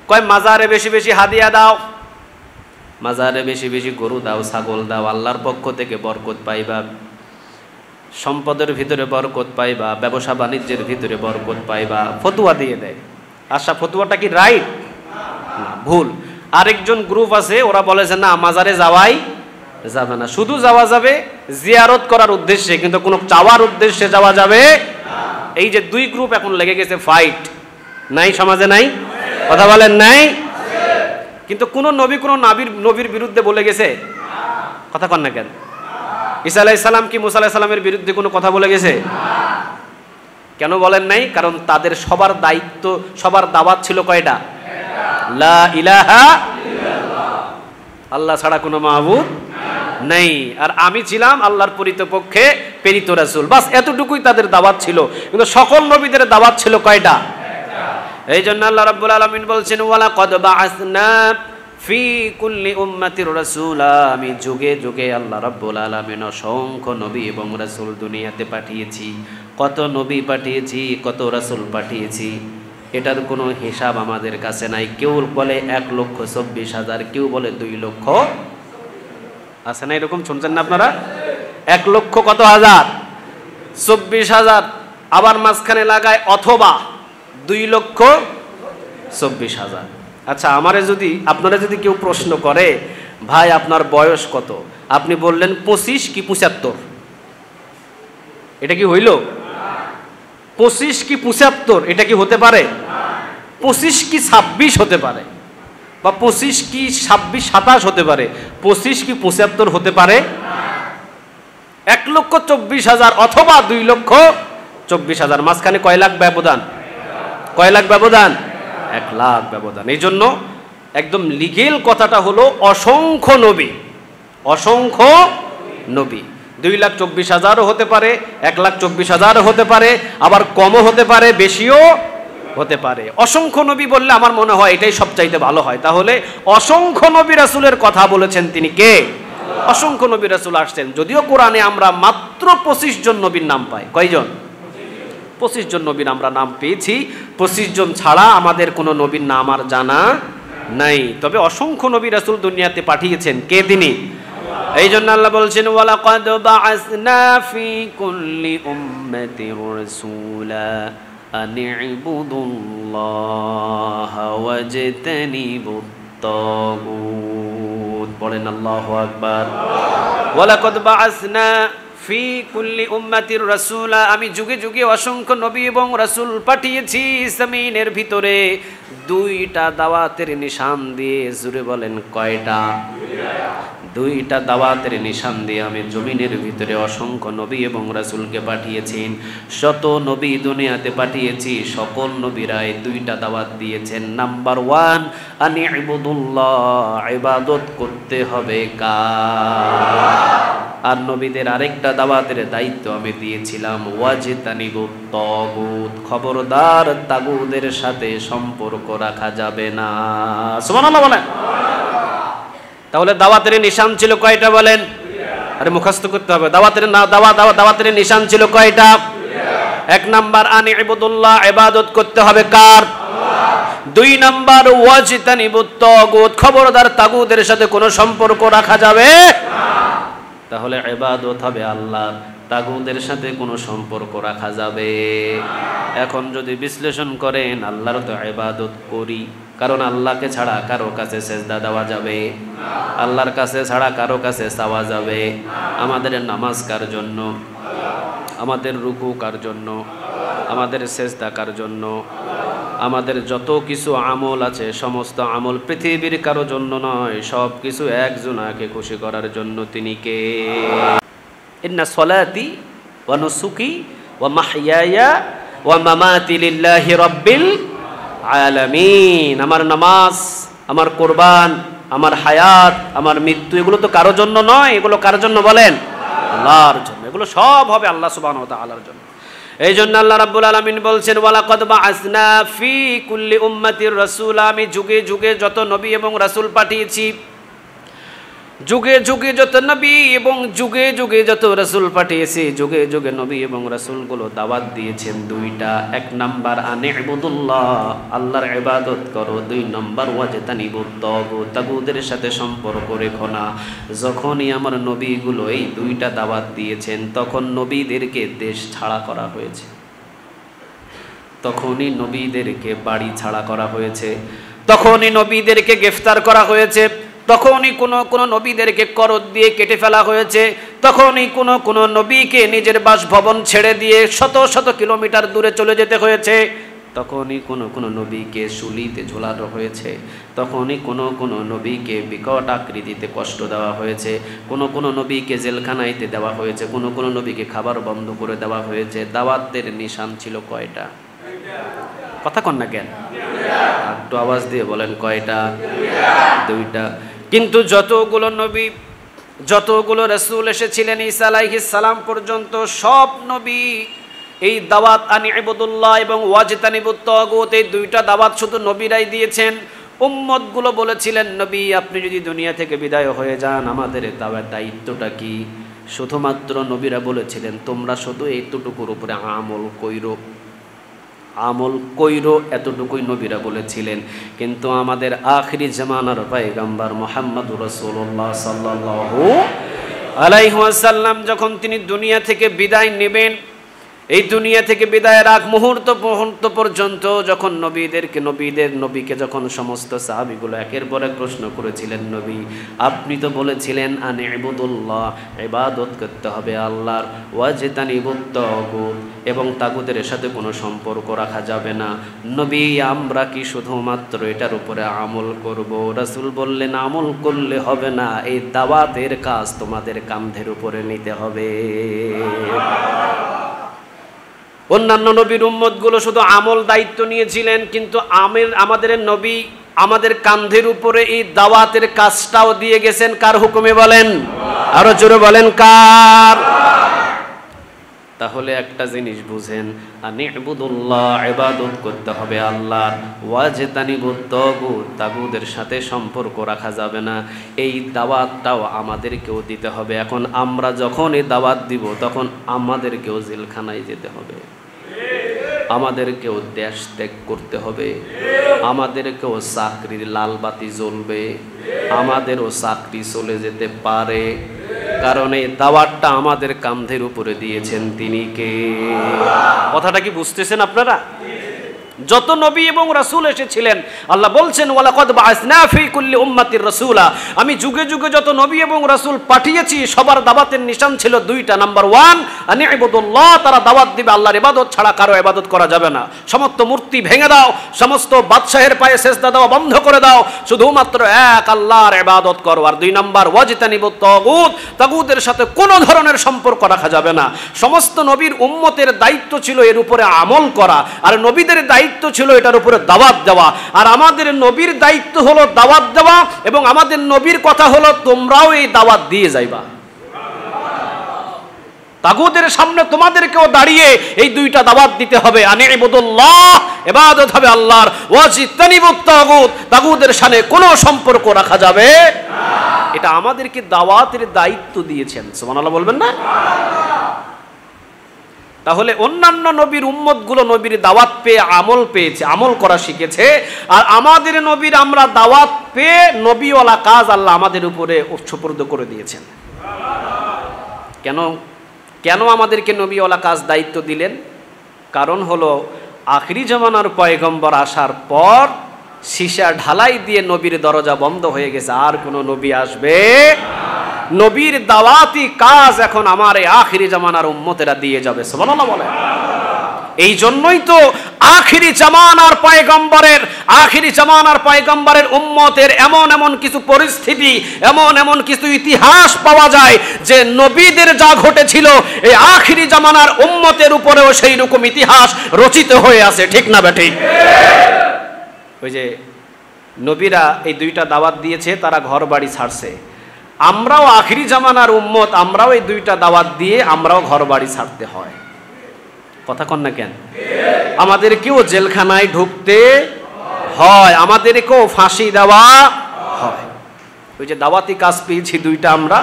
কয় মাজারে বেশি বেশি হাদিয়া দাও, মাজারে বেশি বেশি গরু দাও, ছাগল দাও, আল্লাহর পক্ষ থেকে বরকত পাইবা, সম্পদের ভিতরে বরকত পাইবা, ব্যবসা বাণিজ্যের ভিতরে বরকত পাইবা, ফতুয়া দিয়ে দেয়। আচ্ছা, ফতুয়াটা কি রাইট? না, ভুল। আরেকজন গ্রুপ আছে, ওরা বলেছে না মাজারে যাওয়াই যাবে না, শুধু যাওয়া যাবে জিয়ারত করার উদ্দেশ্যে, কিন্তু কোনো চাওয়ার উদ্দেশ্যে যাওয়া যাবে। এই যে দুই গ্রুপ এখন লেগে গেছে, ফাইট নাই সমাজে? নাই? কথা বলেন নাই? কিন্তু কোন নবী কোন নবীর বিরুদ্ধে বলে গেছে? কথা কন না কেন? ঈসা আলাইহিস সালাম কি মুসা আলাইহিস সালামের বিরুদ্ধে কোনো কথা বলে গেছে? কেন বলেন নাই? কারণ তাদের সবার দায়িত্ব, সবার দাওয়াত ছিল কয়টা? লা ইলাহা ইল্লাল্লাহ, আল্লাহ ছাড়া কোনো মাহবুদ নেই, আর আমি ছিলাম আল্লাহর পরিতপক্ষে প্রেরিত রাসূল। বাস এতটুকুই তাদের দাওয়াত ছিল। কিন্তু সকল নবীদের দাওয়াত ছিল কয়টা? এই জন্য আল্লাহ রাব্বুল আলামিন বলছেন ওয়ালাকাদ বাআসনা ফি কুল্লি উম্মাতির রাসূলা, আমি যুগে যুগে আল্লাহ রাব্বুল আলামিন অসংখ্য নবী এবং রাসূল দুনিয়াতে পাঠিয়েছি। কত নবী পাঠিয়েছি, কত রাসূল পাঠিয়েছি, এটার কোনো হিসাব আমাদের কাছে নাই। কেউ বলে 1,24,000, কেউ বলে 2 লক্ষ। আছে না এরকম? শুনছেন না আপনারা? 1 লক্ষ কত হাজার? 24,000। আবার মাঝখানে লাগায় অথবা 2,24,000। আচ্ছা, আপনারা যদি কেউ প্রশ্ন করে ভাই আপনার বয়স কত, আপনি বললেন 25 কি 75, এটা কি হইল? 25 কি 75 এটা কি হতে পারে? 25 কি 26 হতে পারে, বা 25 কি 26, 27 হতে পারে। 25 কি 75 হতে পারে? 1,24,000 অথবা 2,24,000, মাঝখানে কয় লাখ ব্যবধান? কয় লাখ ব্যবধান? 1 লাখ ব্যবধান। এই জন্য একদম লিগেল কথাটা হলো অসংখ্য নবী, অসংখ্য নবী। 2,24,000ও হতে পারে, 1,24,000ও হতে পারে, আবার কমও হতে পারে, বেশিও হতে পারে। অসংখ্য নবী বললে আমার মনে হয় এটাই সবচাইতে ভালো হয়। তাহলে অসংখ্য নবী রাসূলের কথা বলেছেন তিনি কে? অসংখ্য নবী রাসূল আসছেন। যদিও কোরআনে আমরা মাত্র 25 জন নবীর নাম পাই। কয়জন? 25 জন নবীর আমরা নাম পেয়েছি। 25 জন ছাড়া আমাদের কোনো নবীর নাম আর জানা নাই। তবে অসংখ্য নবী রাসূল দুনিয়াতে পাঠিয়েছেন কে? তিনি। এই জন্য আল্লাহ বলছেন ওয়ালাকাদ বাআসনা ফি কুল্লি উম্মাতির রাসূলা আন ইবুদুল্লাহা ওয়াজতানিবুত তাগুত। বলেন আল্লাহু আকবার। ওয়ালাকাদ বাআসনা ফি কুল্লি উম্মাতির রাসূলা, আমি যুগে যুগে অসংখ্য নবী এবং রাসূল পাঠিয়েছি জমিনের ভিতরে 2টা দাওয়াতের নিশান দিয়ে। জুড়ে বলেন কয়টা? 2টা দাওয়াতের নিশান দিয়ে আমি জমিনের ভিতরে অসংখ্য নবী এবং রাসূলকে পাঠিয়েছি। শত নবী দুনিয়াতে পাঠিয়েছি, সকল নবীরাই 2টা দাওয়াত দিয়েছেন। নাম্বার 1, আনি ইবুদুল্লাহ, ইবাদত করতে হবে কার? আর নবীদের আরেকটা দাওয়াতের দায়িত্ব আমি দিয়েছিলাম ওয়াজতানিবুত তাগুত, খবরদার তাগুদের সাথে সম্পর্ক রাখা যাবে না। সুবহানাল্লাহ বলেন। তাহলে দাওয়াতের নিশান ছিল কয়টা বলেন? আরে মুখস্থ করতে হবে। দাওয়াতের নিশান ছিল কয়টা? 1 নাম্বার আনি ইবুদুল্লাহ, ইবাদত করতে হবে কার? 2 নাম্বার ওয়াজতানিবুত তাগুত, খবরদার তাগুদের সাথে কোনো সম্পর্ক রাখা যাবে না। তাহলে ইবাদত হবে আল্লাহর, তাগুদের সাথে কোনো সম্পর্ক রাখা যাবে। এখন যদি বিশ্লেষণ করেন, আল্লাহর তো ইবাদত করি, কারণ আল্লাহকে ছাড়া কারো কাছে সেজদা দেওয়া যাবে, আল্লাহর কাছে ছাড়া কারো কাছে চাওয়া যাবে। আমাদের নামাজ কার জন্য? আমাদের রুকু কার জন্য? আমাদের সেজদা কার জন্য? আমাদের যত কিছু আমল আছে সমস্ত আমল পৃথিবীর কারো জন্য নয়, সব কিছু একজনাকে খুশি করার জন্য। তিনি কে? ইন্না সলাতি ওয়া নুসুকি ওয়া মাহইয়ায়া ওয়া মামাতি লিল্লাহি রাব্বিল আলামিন। আমার নামাজ, আমার কোরবান, আমার হায়াত, আমার মৃত্যু, এগুলো তো কারোর জন্য নয়। এগুলো কার জন্য বলেন? আল্লাহর জন্য। এগুলো সব হবে আল্লাহ সুবহানাহু ওয়া তাআলার জন্য। এই জন্য আল্লাহ রাব্বুল আলামিন বলছেন, ওয়ালাকাদ বাআসনা ফি কুল্লি উম্মাতির রাসূলা, আমি যুগে যুগে যত নবী এবং রাসূল পাঠিয়েছি, যুগে যুগে যত নবী এবং যুগে যুগে যত রাসূল পাঠিয়েছি, যুগে যুগে নবী এবং রাসূলগুলো দাওয়াত দিয়েছেন দুইটা। এক নাম্বার আনি'বুদুল্লাহ, আল্লাহর ইবাদত করো। দুই নাম্বার ওয়াজতানিবুত তাগুত, তাগুতের সাথে সম্পর্ক রেখো না। যখনই আমার নবীগুলো এই দুইটা দাওয়াত দিয়েছেন, তখন নবীদেরকে দেশ ছাড়া করা হয়েছে, তখনই নবীদেরকে বাড়ি ছাড়া করা হয়েছে, তখনই নবীদেরকে গ্রেফতার করা হয়েছে, তখনই কোনো নবীদেরকে করদ দিয়ে কেটে ফেলা হয়েছে, তখনই কোনো নবীকে নিজের বাসভবন ছেড়ে দিয়ে শত শত কিলোমিটার দূরে চলে যেতে হয়েছে, তখনই কোনো নবীকে শুলিতে ঝোলানো হয়েছে, তখনই কোনো নবীকে বিকট আকৃতিতে কষ্ট দেওয়া হয়েছে, কোনো নবীকে জেলখানাইতে দেওয়া হয়েছে, কোনো নবীকে খাবার বন্ধ করে দেওয়া হয়েছে। দাওয়াতের নিশান ছিল কয়টা? কথা কন না কেন? একটু আওয়াজ দিয়ে বলেন, কয়টা? দুইটা। কিন্তু যতগুলো নবী, যতগুলো রাসূল এসেছিলেন ঈসা আলাইহিস সালাম পর্যন্ত, সব নবী এই দাওয়াত আনি'বুদুল্লাহ এবং ওয়াজতানিবুত তাগুত, এই দুইটা দাওয়াত শুধু নবীরাই দিয়েছেন। উম্মতগুলো বলেছিলেন, নবী আপনি যদি দুনিয়া থেকে বিদায় হয়ে যান, আমাদের দায়িত্বটা কি? শুধুমাত্র নবীরা বলেছিলেন, তোমরা শুধু এইটুকুর উপরে আমল কইরো, আমল কইরো, এতটুকুই নবীরা বলেছিলেন। কিন্তু আমাদের আখিরি জামানার পয়গম্বর মুহাম্মদুর রাসূলুল্লাহ সাল্লাল্লাহু আলাইহি ওয়াসাল্লাম যখন তিনি দুনিয়া থেকে বিদায় নেবেন, এই দুনিয়া থেকে বিদায়ের আগ মুহূর্ত পর্যন্ত যখন নবীকে যখন সমস্ত সাহাবীগুলো একের পর এক প্রশ্ন করেছিলেন, নবী আপনি তো বলেছিলেন আনি'বুদুল্লাহ, ইবাদত করতে হবে আল্লাহর, ওয়াজতানিবুত তাগুত, এবং তাগুতের সাথে কোনো সম্পর্ক রাখা যাবে না, নবী আমরা কি শুধুমাত্র এটার উপরে আমল করব? রাসূল বললেন, আমল করলে হবে না, এই দাওয়াতের কাজ তোমাদের কাঁধের উপরে নিতে হবে। অন্যান্য নবীর উম্মতগুলো শুধু আমল দায়িত্ব নিয়েছিলেন, কিন্তু আমাদের নবী আমাদের কাঁধের উপরে এই দাওয়াতের কাজটাও দিয়ে গেছেন। কার হুকুমে বলেন? আরো জোরে বলেন, কার? তাহলে একটা জিনিস বুঝেন, আনি'বুদুল্লাহ, ইবাদত করতে হবে আল্লাহর, ওয়াজতানিবুত তাগুত, তাগুতের সাথে সম্পর্ক রাখা যাবে না, এই দাওয়াতটাও আমাদেরকেও দিতে হবে। এখন আমরা যখন এই দাওয়াত দিব, তখন আমাদেরকেও জেলখানায় যেতে হবে, আমাদেরকেও দেশ ত্যাগ করতে হবে, আমাদেরকেও চাকরির লাল বাতি জ্বলবে, আমাদেরও চাকরি চলে যেতে পারে, কারণ এই দাওয়াতটা আমাদের কাঁধের উপরে দিয়েছেন তিনি কে? কথাটা কি বুঝতেছেন আপনারা? যত নবী এবং রাসূল এসেছিলেন, আল্লাহ বলছেন, ওয়ালাকাদ বাআসনা ফি কুল্লি উম্মাতির রাসূলা, আমি যুগে যুগে যত নবী এবং রাসূল পাঠিয়েছি, সবার দাওয়াতের নিশান ছিল দুইটা। নাম্বার 1 আনি'বুদুল্লাহ, তারা দাওয়াত দিবে আল্লাহর ইবাদত ছাড়া কারো ইবাদত করা যাবে না, সমস্ত মূর্তি ভেঙে দাও, সমস্ত বাদশাহের পায়ে সিজদা দেওয়া বন্ধ করে দাও, শুধুমাত্র এক আল্লাহর ইবাদত করো। আর 2 নাম্বার ওয়াজতানিবুত তাগুত, তাগুতের সাথে কোনো ধরনের সম্পর্ক রাখা যাবে না। সমস্ত নবীর উম্মতের দায়িত্ব ছিল এর উপরে আমল করা, আর নবীদের দায়িত্ব ছিল এটার উপরে দাওয়াত দেওয়া। আর আমাদের নবীর দায়িত্ব হলো দাওয়াত দেওয়া, এবং আমাদের নবীর কথা হলো তোমরাও এই দাওয়াত দিয়ে যাইবা। তাগুতের সামনে তোমাদেরকেও দাঁড়িয়ে এই দুইটা দাওয়াত দিতে হবে, আনি'বুদুল্লাহ, ইবাদত হবে আল্লাহর, ওয়াজতানিবুত তাগুত, তাগুতের সাথে কোনো সম্পর্ক রাখা যাবে না। এটা আমাদেরকে দাওয়াতের দায়িত্ব দিয়েছেন, সুবহানাল্লাহ বলবেন না? তাহলে অন্যান্য নবীর উম্মতগুলো নবীর দাওয়াত পেয়ে আমল পেয়েছে, আমল করা শিখেছে, আর আমাদের নবীর আমরা দাওয়াত পেয়ে নবীওয়ালা কাজ আল্লাহ আমাদের উপরে সুপর্দ করে দিয়েছেন। কেন আমাদেরকে নবীওয়ালা কাজ দায়িত্ব দিলেন? কারণ হলো আখিরি জামানার পয়গম্বর আসার পর সীসা ঢালাই দিয়ে নবীর দরজা বন্ধ হয়ে গেছে, আর কোনো নবী আসবে না। নবীর দাওয়াতি কাজ এখন আমার এই আখিরি জামানার উম্মতেরা দিয়ে যাবে, সুবহানাল্লাহ বলেন। এই জন্যই তো আখিরি জামানার পয়গম্বরের উম্মতের এমন এমন কিছু পরিস্থিতি, এমন কিছু ইতিহাস পাওয়া যায় যে নবীদের যা ঘটেছিল এই আখিরি জামানার উম্মতের উপরেও সেই রকম ইতিহাস রচিত হয়ে আছে। ঠিক না বেঠিক? ওই যে নবীরা এই দুইটা দাওয়াত দিয়েছে, তারা ঘর বাড়ি ছাড়ছে। আমরাও আখিরি জামানার উম্মত, আমরাও এই দুইটা দাওয়াত দিয়ে আমরাও ঘর বাড়ি ছাড়তে হয়। কথা কন না কেন? আমাদেরকেও জেলখানায় ঢুকতে হয়, আমাদেরকেও ফাঁসি দেওয়া হয়। ওই যে দাওয়াতি কাজ পেয়েছি দুইটা আমরা,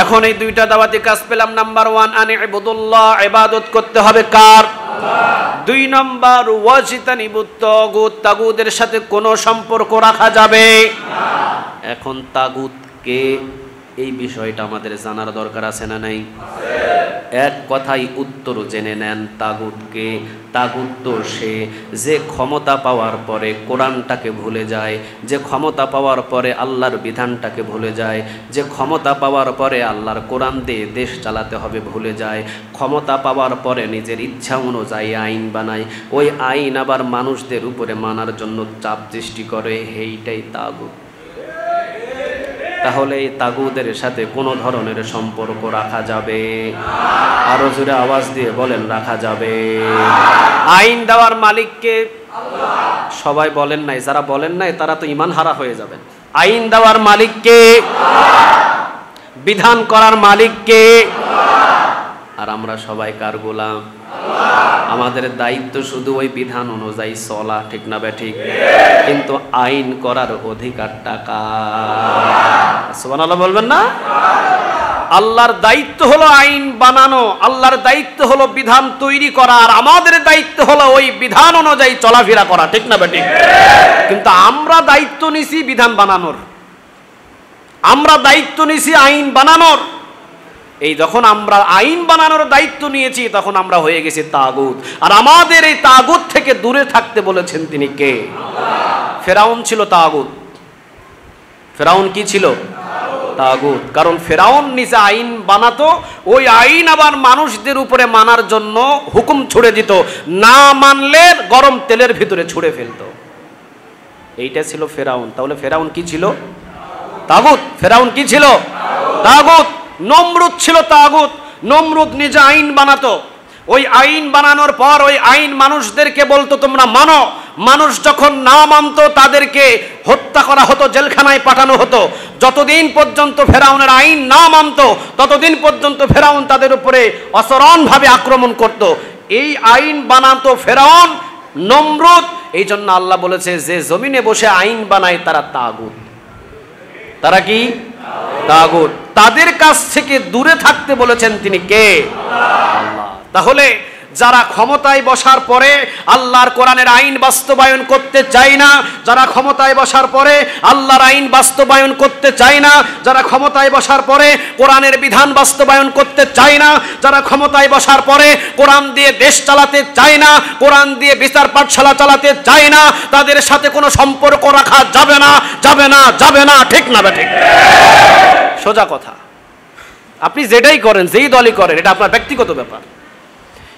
এখন এই দুইটা দাওয়াতি কাজ পেলাম। নাম্বার 1 আনি ইবাদুল্লাহ, ইবাদত করতে হবে কার? 2 নম্বর ওয়াজিতানিবুত তাগুত, তাগুতের সাথে কোনো সম্পর্ক রাখা যাবে না। এখন তাগুত কে, এই বিষয়টা আমাদের জানার দরকার আছে না নাই? এক কথাই উত্তর জেনে নেন, তাগুত কে? তাগুত তো সে যে ক্ষমতা পাওয়ার পরে কোরআনটাকে ভুলে যায়, যে ক্ষমতা পাওয়ার পরে আল্লাহর বিধানটাকে ভুলে যায়, যে ক্ষমতা পাওয়ার পরে আল্লাহর কোরআন দিয়ে দেশ চালাতে হবে ভুলে যায়, ক্ষমতা পাওয়ার পরে নিজের ইচ্ছা অনুযায়ী আইন বানায়, ওই আইন আবার মানুষদের উপরে মানার জন্য চাপ সৃষ্টি করে, এইটাই তাগুত। তাহলে এই তাগুতের সাথে কোনো ধরনের সম্পর্ক রাখা যাবে? আরো জোরে আওয়াজ দিয়ে বলেন, রাখা যাবে। আইন দেওয়ার মালিককে সবাই বলেন নাই, যারা বলেন নাই তারা তো ঈমান হারা হয়ে যাবেন। আইন দেওয়ার মালিককে, বিধান করার মালিককে, আর আমরা সবাই কার গোলাম? আমাদের দায়িত্ব শুধু ওই বিধান অনুযায়ী চলা। ঠিক না বেঠিক? কিন্তু আইন করার অধিকারটা কার? সুবহানাল্লাহ বলবেন না? আল্লাহর দায়িত্ব হলো আইন বানানো, আল্লাহর দায়িত্ব হলো বিধান তৈরি করা, আর আমাদের দায়িত্ব হলো ওই বিধান অনুযায়ী চলাফেরা করা। ঠিক না বেঠিক? কিন্তু আমরা দায়িত্ব নিছি বিধান বানানোর, আমরা দায়িত্ব নিছি আইন বানানোর। এই যখন আমরা আইন বানানোর দায়িত্ব নিয়েছি তখন আমরা হয়ে গেছি তাগুত। আর আমাদের এই তাগুত থেকে দূরে থাকতে বলেছেন তিনি কে? ফেরাউন ছিল তাগুত। ফেরাউন কি ছিল? তাগুত। কারণ ফেরাউন নিজে আইন বানাতো, ওই আইন আবার মানুষদের উপরে মানার জন্য হুকুম ছুড়ে দিত, না মানলে গরম তেলের ভিতরে ছুড়ে ফেলতো। এইটা ছিল ফেরাউন। তাহলে ফেরাউন কি ছিল? তাগুত। ফেরাউন কি ছিল? তাগুত। নমরুদ ছিল তাগুত। নমরুদ নিজে আইন বানাতো, ওই আইন বানানোর পর ওই আইন মানুষদেরকে বলতো তোমরা মানো। মানুষ যখন না মানতো তাদেরকে হত্যা করা হতো, জেলখানায় পাঠানো হতো। যতদিন পর্যন্ত ফেরাউনের আইন না মানতো ততদিন পর্যন্ত ফেরাউন তাদের উপরে অসরণভাবে আক্রমণ করত। এই আইন বানাতো ফেরাউন, নমরুদ। এই জন্য আল্লাহ বলেছে যে জমিনে বসে আইন বানায় তারা তাগুত। তারা কি? তাগুত। তাদের কাছ থেকে দূরে থাকতে বলেছেন তিনি কে? আল্লাহ। তাহলে যারা ক্ষমতায় বসার পরে আল্লাহর কোরআনের আইন বাস্তবায়ন করতে চায় না, যারা ক্ষমতায় বসার পরে আল্লাহর আইন বাস্তবায়ন করতে চায় না, যারা ক্ষমতায় বসার পরে কোরআনের বিধান বাস্তবায়ন করতে চায় না, যারা ক্ষমতায় বসার পরে কোরআন দিয়ে দেশ চালাতে চায় না, কোরআন দিয়ে বিচার পাঠশালা চালাতে চায় না, তাদের সাথে কোনো সম্পর্ক রাখা যাবে না, যাবে না, যাবে না। ঠিক না বেঠিক? সোজা কথা। আপনি যেটাই করেন, যেই দলই করেন, এটা আপনার ব্যক্তিগত ব্যাপার।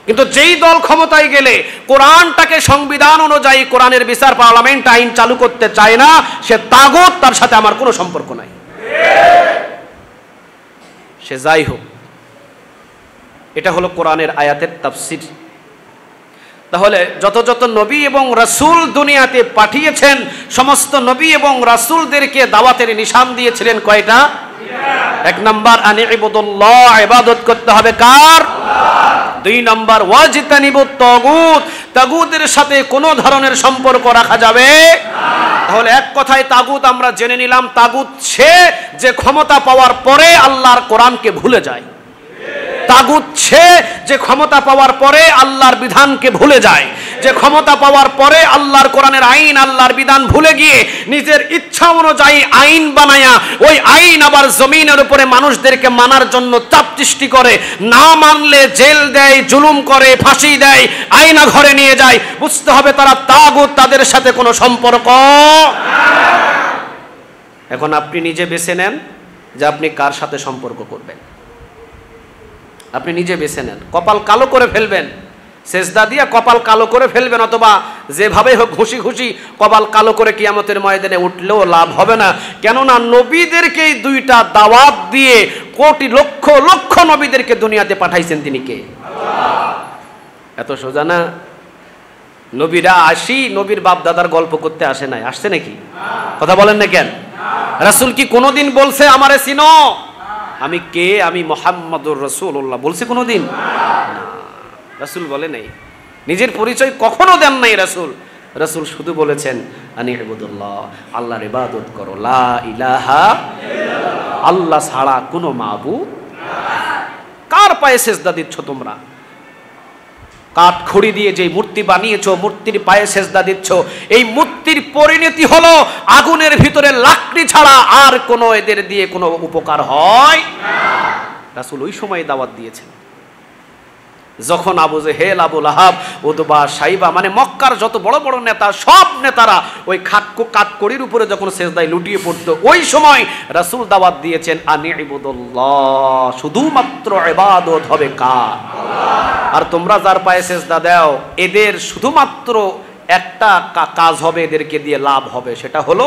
কিন্তু যেই দল ক্ষমতায় গেলে কোরআনটাকে সংবিধান অনুযায়ী কোরআনের বিচার পার্লামেন্ট আইন চালু করতে চায় না, সে তাগুত, তার সাথে আমার কোনো সম্পর্ক নাই, সে যাই হোক। এটা হলো কোরআনের আয়াতের তাফসীর। তাহলে যত যত নবী এবং রাসূল দুনিয়াতে পাঠিয়েছেন, সমস্ত নবী এবং রাসূলদেরকে দাওয়াতের নিশান দিয়েছিলেন কয়টা? 1 নাম্বার আনি ইবাদুল্লাহ, ইবাদত করতে হবে কার? 2 নাম্বার ওয়াজিতানিবুত তাগুত, তাগুতের সাথে কোনো ধরনের সম্পর্ক রাখা যাবে না। তাহলে এক কথায় তাগুত আমরা জেনে নিলাম, তাগুত সে যে ক্ষমতা পাওয়ার পরে আল্লাহর কোরআনকে ভুলে যায়। তাগুত সে যে ক্ষমতা পাওয়ার পরে আল্লাহর বিধানকে ভুলে যায়, যে ক্ষমতা পাওয়ার পরে আল্লাহর কোরআনের আইন, আল্লাহর বিধান ভুলে গিয়ে নিজের ইচ্ছা অনুযায়ী আইন বানায়া ওই আইন আবার জমিনের উপরে মানুষদেরকে মানার জন্য চাপ সৃষ্টি করে, না মানলে জেল দেয়, জুলুম করে, ফাঁসি দেয়, আয়না ঘরে নিয়ে যায়। বুঝতে হবে তারা তাগুত, তাদের সাথে কোনো সম্পর্ক। এখন আপনি নিজে বেছে নেন যে আপনি কার সাথে সম্পর্ক করবেন। আপনি নিজে বেছে নেন। কপাল কালো করে ফেলবেন সেজদা দিয়ে কপাল কালো করে ফেলবেন, অথবা যেভাবে হোক ঘুষি ঘুষি কপাল কালো করে কিয়ামতের ময়দানে উঠলেও লাভ হবে না। কেননা নবীদেরকেই দুইটা দাওয়াত দিয়ে কোটি লক্ষ লক্ষ নবীদেরকে দুনিয়াতে পাঠাইছেন তিনি কে? এত সোজা না। নবীরা নবীর বাপ দাদার গল্প করতে আসে নাই, আসছে নাকি? কথা বলেন না কেন? রাসূল কি কোনোদিন বলছে আমারে চিনো, আমি কে, আমি মুহাম্মদুর রাসূলুল্লাহ বলছে কোনোদিন? রাসূল বলে নাই, নিজের পরিচয় কখনো দেন নাই রাসূল। রাসূল শুধু বলেছেন আনি ইবাদুল্লাহ, আল্লাহর ইবাদত করো, লা ইলাহা ইল্লাল্লাহ, আল্লাহ ছাড়া কোনো মাবুদ। কার পায়ে সেজদা দিচ্ছ তোমরা? কাঠ খড়ি দিয়ে যে মূর্তি বানিয়েছো, মূর্তির পায়ে সেজদা দিচ্ছ, এই মূর্তির পরিণতি হলো আগুনের ভিতরে লাকড়ি ছাড়া আর কোনো এদের দিয়ে কোনো উপকার হয় না। রাসূল ওই সময় দাওয়াত দিয়েছেন যখন আবু জেহেল, আবু লাহাব, উতবা, সাইবা, মানে মক্কার যত বড় বড় নেতা, সব নেতারা ওই কাঠকড়ির উপরে যখন সেজদায় লুটিয়ে পড়তো, ওই সময় রাসূল দাওয়াত দিয়েছেন আনি ইবাদুল্লাহ, শুধুমাত্র ইবাদত হবে কার? আর তোমরা যার পায়ে সেজদা দাও, এদের শুধুমাত্র একটা কাজ হবে, এদেরকে দিয়ে লাভ হবে, সেটা হলো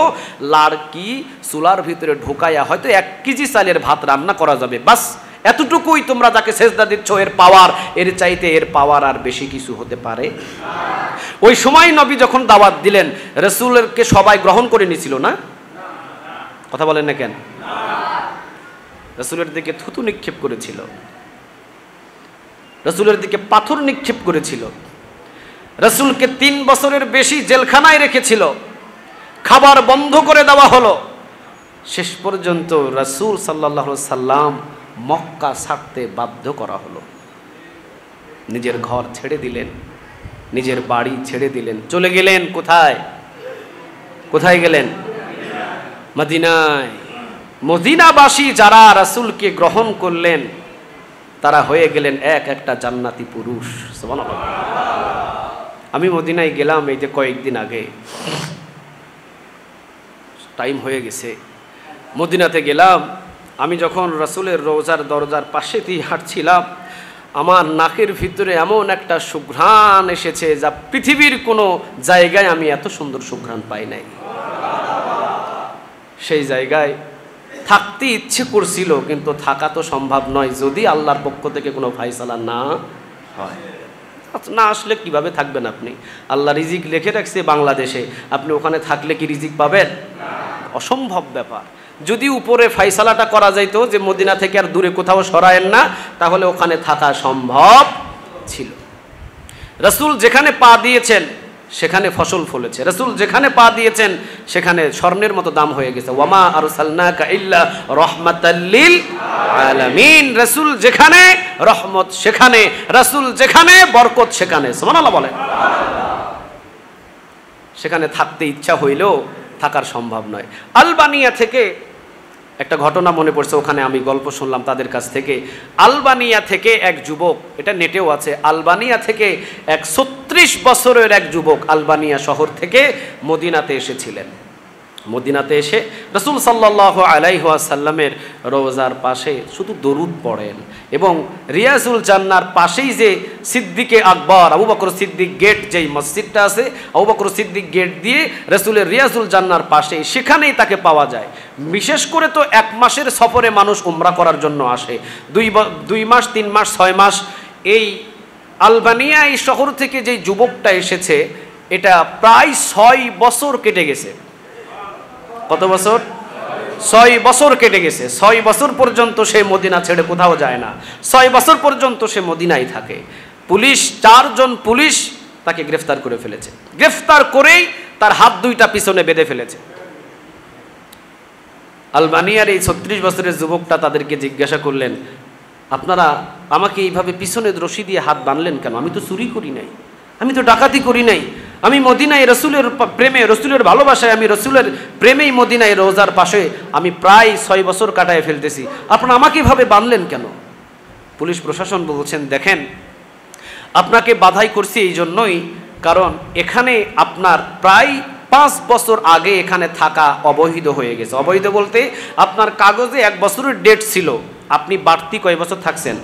লাড়কি চুলার ভিতরে ঢুকাইয়া হয়তো 1 কেজি চালের ভাত রান্না করা যাবে, বাস এতটুকুই। তোমরা যাকে সেজদা দিচ্ছ এর পাওয়ার, এর চাইতে এর পাওয়ার আর বেশি কিছু হতে পারে? ওই সময় নবী যখন দাওয়াত দিলেন, রাসূলকে সবাই গ্রহণ করে নিছিল না? কথা বলেন না কেন? রাসূলের দিকে থুতু নিক্ষেপ করেছিল, রাসূলের দিকে পাথর নিক্ষেপ করেছিল, রাসূলকে 3 বছরের বেশি জেলখানায় রেখেছিল, খাবার বন্ধ করে দেওয়া হলো। শেষ পর্যন্ত রাসূল সাল্লাল্লাহু আলাইহি সাল্লাম মক্কা ছাড়তে বাধ্য করা হলো। নিজের ঘর ছেড়ে দিলেন, নিজের বাড়ি ছেড়ে দিলেন, চলে গেলেন কোথায়? কোথায় গেলেন? মদিনায়। মদিনাবাসী যারা রাসূলকে গ্রহণ করলেন, তারা হয়ে গেলেন একটা জান্নাতি পুরুষ। সুবহানাল্লাহ। আমি মদিনায় গেলাম এই যে কয়েকদিন আগে, টাইম হয়ে গেছে। মদিনাতে গেলাম, আমি যখন রাসূলের রওজার দরজার পাশে দিয়ে হাঁটছিলাম, আমার নাকের ভিতরে এমন একটা সুঘ্রাণ এসেছে যা পৃথিবীর কোনো জায়গায় আমি এত সুন্দর সুঘ্রাণ পাই নাই। সেই জায়গায় থাকতে ইচ্ছে করছিল, কিন্তু থাকা তো সম্ভব নয় যদি আল্লাহর পক্ষ থেকে কোনো ফায়সালা না হয়। না আসলে কিভাবে থাকবেন আপনি? আল্লাহ রিজিক লিখে রাখছে বাংলাদেশে, আপনি ওখানে থাকলে কি রিজিক পাবেন? অসম্ভব ব্যাপার। যদি উপরে ফায়সালাটা করা যাইতো যে মদিনা থেকে আর দূরে কোথাও সরায়েন না, তাহলে ওখানে থাকা সম্ভব ছিল। রাসূল যেখানে পা দিয়েছেন সেখানে ফসল ফলেছে, রাসূল যেখানে পা দিয়েছেন সেখানে স্বর্ণের মতো দাম হয়ে গেছে। ওয়ামা আরসালনাকা ইল্লা রাহমাতাল লিল আলামিন। রাসূল যেখানে রহমত সেখানে, রাসূল যেখানে বরকত সেখানে। সুবহানাল্লাহ বলেন। সেখানে থাকতে ইচ্ছা হইলেও থাকার সম্ভব নয়। আলবানিয়া থেকে একটা ঘটনা মনে পড়ছে, ওখানে আমি গল্প শুনলাম তাদের কাছ থেকে। আলবানিয়া থেকে এক যুবক, এটা নেটেও আছে, আলবানিয়া থেকে 36 বছরের এক যুবক আলবানিয়া শহর থেকে মদিনাতে এসেছিলেন। মদিনাতে এসে রাসূল সাল্লাল্লাহু আলাইহি ওয়াসাল্লামের রওজার পাশে শুধু দরুদ পড়েন, এবং রিয়াজুল জান্নার পাশেই যে সিদ্দিকে আকবর আবু বকর সিদ্দিক গেট, যেই মসজিদটা আছে, আবু বকর সিদ্দিক গেট দিয়ে রাসূলের রিয়াজুল জান্নার পাশেই, সেখানেই তাকে পাওয়া যায়। বিশেষ করে তো 1 মাসের সফরে মানুষ উমরা করার জন্য আসে, 2 মাস 3 মাস 6 মাস। এই আলবানিয়া এই শহর থেকে যে যুবকটা এসেছে, এটা প্রায় 6 বছর কেটে গেছে। কত বছর? 6 বছর কেটে গেছে। 6 বছর পর্যন্ত সে মদিনা ছেড়ে কোথাও যায় না, 6 বছর পর্যন্ত সে মদিনায় থাকে। পুলিশ, 4 জন পুলিশ তাকে গ্রেফতার করে ফেলেছে, গ্রেফতার করেই তার হাত 2টা পিছনে বেঁধে ফেলেছে। আলবানিয়ার এই 36 বছরের যুবকটা তাদেরকে জিজ্ঞাসা করলেন, আপনারা আমাকে এইভাবে পিছনে রশি দিয়ে হাত বাঁধলেন কেন? আমি তো চুরি করি নাই, আমি তো ডাকাতি করি নাই, আমি মদিনায় রসুলের প্রেমে, রসুলের ভালোবাসায়, আমি রসুলের প্রেমেই মদিনায় রোজার পাশে আমি প্রায় 6 বছর কাটায় ফেলতেছি, আপনারা আমাকে এভাবে বাঁধলেন কেন? পুলিশ প্রশাসন বলছেন, দেখেন আপনাকে বাধাই করছি এই জন্যই, কারণ এখানে আপনার প্রায় 5 বছর আগে এখানে থাকা অবৈধ হয়ে গেছে। অবৈধ বলতে আপনার কাগজে 1 বছরের ডেট ছিল, আপনি বাড়তি কয় বছর থাকছেন?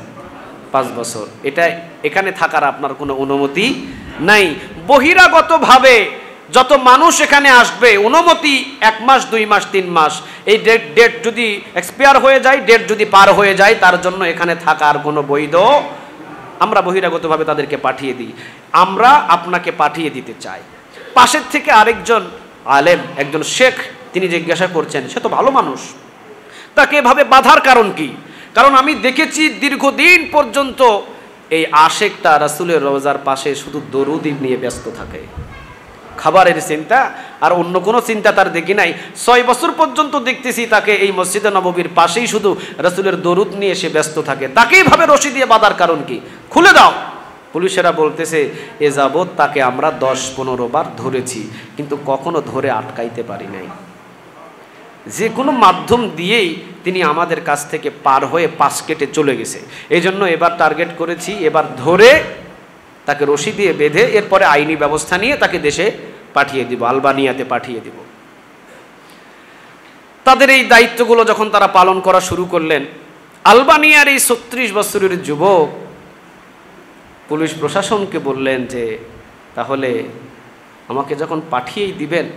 5 বছর। এটা এখানে থাকার আপনার কোনো অনুমতি নাই। বহিরাগতভাবে যত মানুষ এখানে আসবে, অনুমতি 1 মাস 2 মাস 3 মাস, এই ডেট যদি এক্সপায়ার হয়ে যায়, ডেট যদি পার হয়ে যায়, তার জন্য এখানে থাকার কোনো বৈধ, আমরা বহিরাগতভাবে তাদেরকে পাঠিয়ে দিই। আমরা আপনাকে পাঠিয়ে দিতে চাই। পাশের থেকে আরেকজন আলেম, একজন শেখ, তিনি জিজ্ঞাসা করছেন, সে তো ভালো মানুষ, তাকে এভাবে বাধার কারণ কি? কারণ আমি দেখেছি দীর্ঘদিন পর্যন্ত এই আশেকটা রাসূলের রওজার পাশে শুধু দরুদ নিয়ে ব্যস্ত থাকে, খাবারের চিন্তা আর অন্য কোনো চিন্তা তার দেখি নাই। 6 বছর পর্যন্ত দেখতেছি তাকে এই মসজিদে নববীর পাশেই শুধু রাসূলের দরুদ নিয়ে সে ব্যস্ত থাকে। তাকে এইভাবে রশি দিয়ে বাঁধার কারণ কি? খুলে দাও। পুলিশেরা বলতেছে, এ যাবৎ তাকে আমরা 10-15 বার ধরেছি, কিন্তু কখনো ধরে আটকাইতে পারি নাই। যে কোনো মাধ্যম দিয়েই তিনি আমাদের কাছ থেকে পার হয়ে পাশ কেটে চলে গেছে। এই জন্য এবার টার্গেট করেছি, এবার ধরে তাকে রশি দিয়ে বেঁধে এরপরে আইনি ব্যবস্থা নিয়ে তাকে দেশে পাঠিয়ে দিব, আলবানিয়াতে পাঠিয়ে দিব। তাদের এই দায়িত্বগুলো যখন তারা পালন করা শুরু করলেন, আলবানিয়ার এই 36 বছরের যুবক পুলিশ প্রশাসনকে বললেন যে, তাহলে আমাকে যখন পাঠিয়েই দিবেন,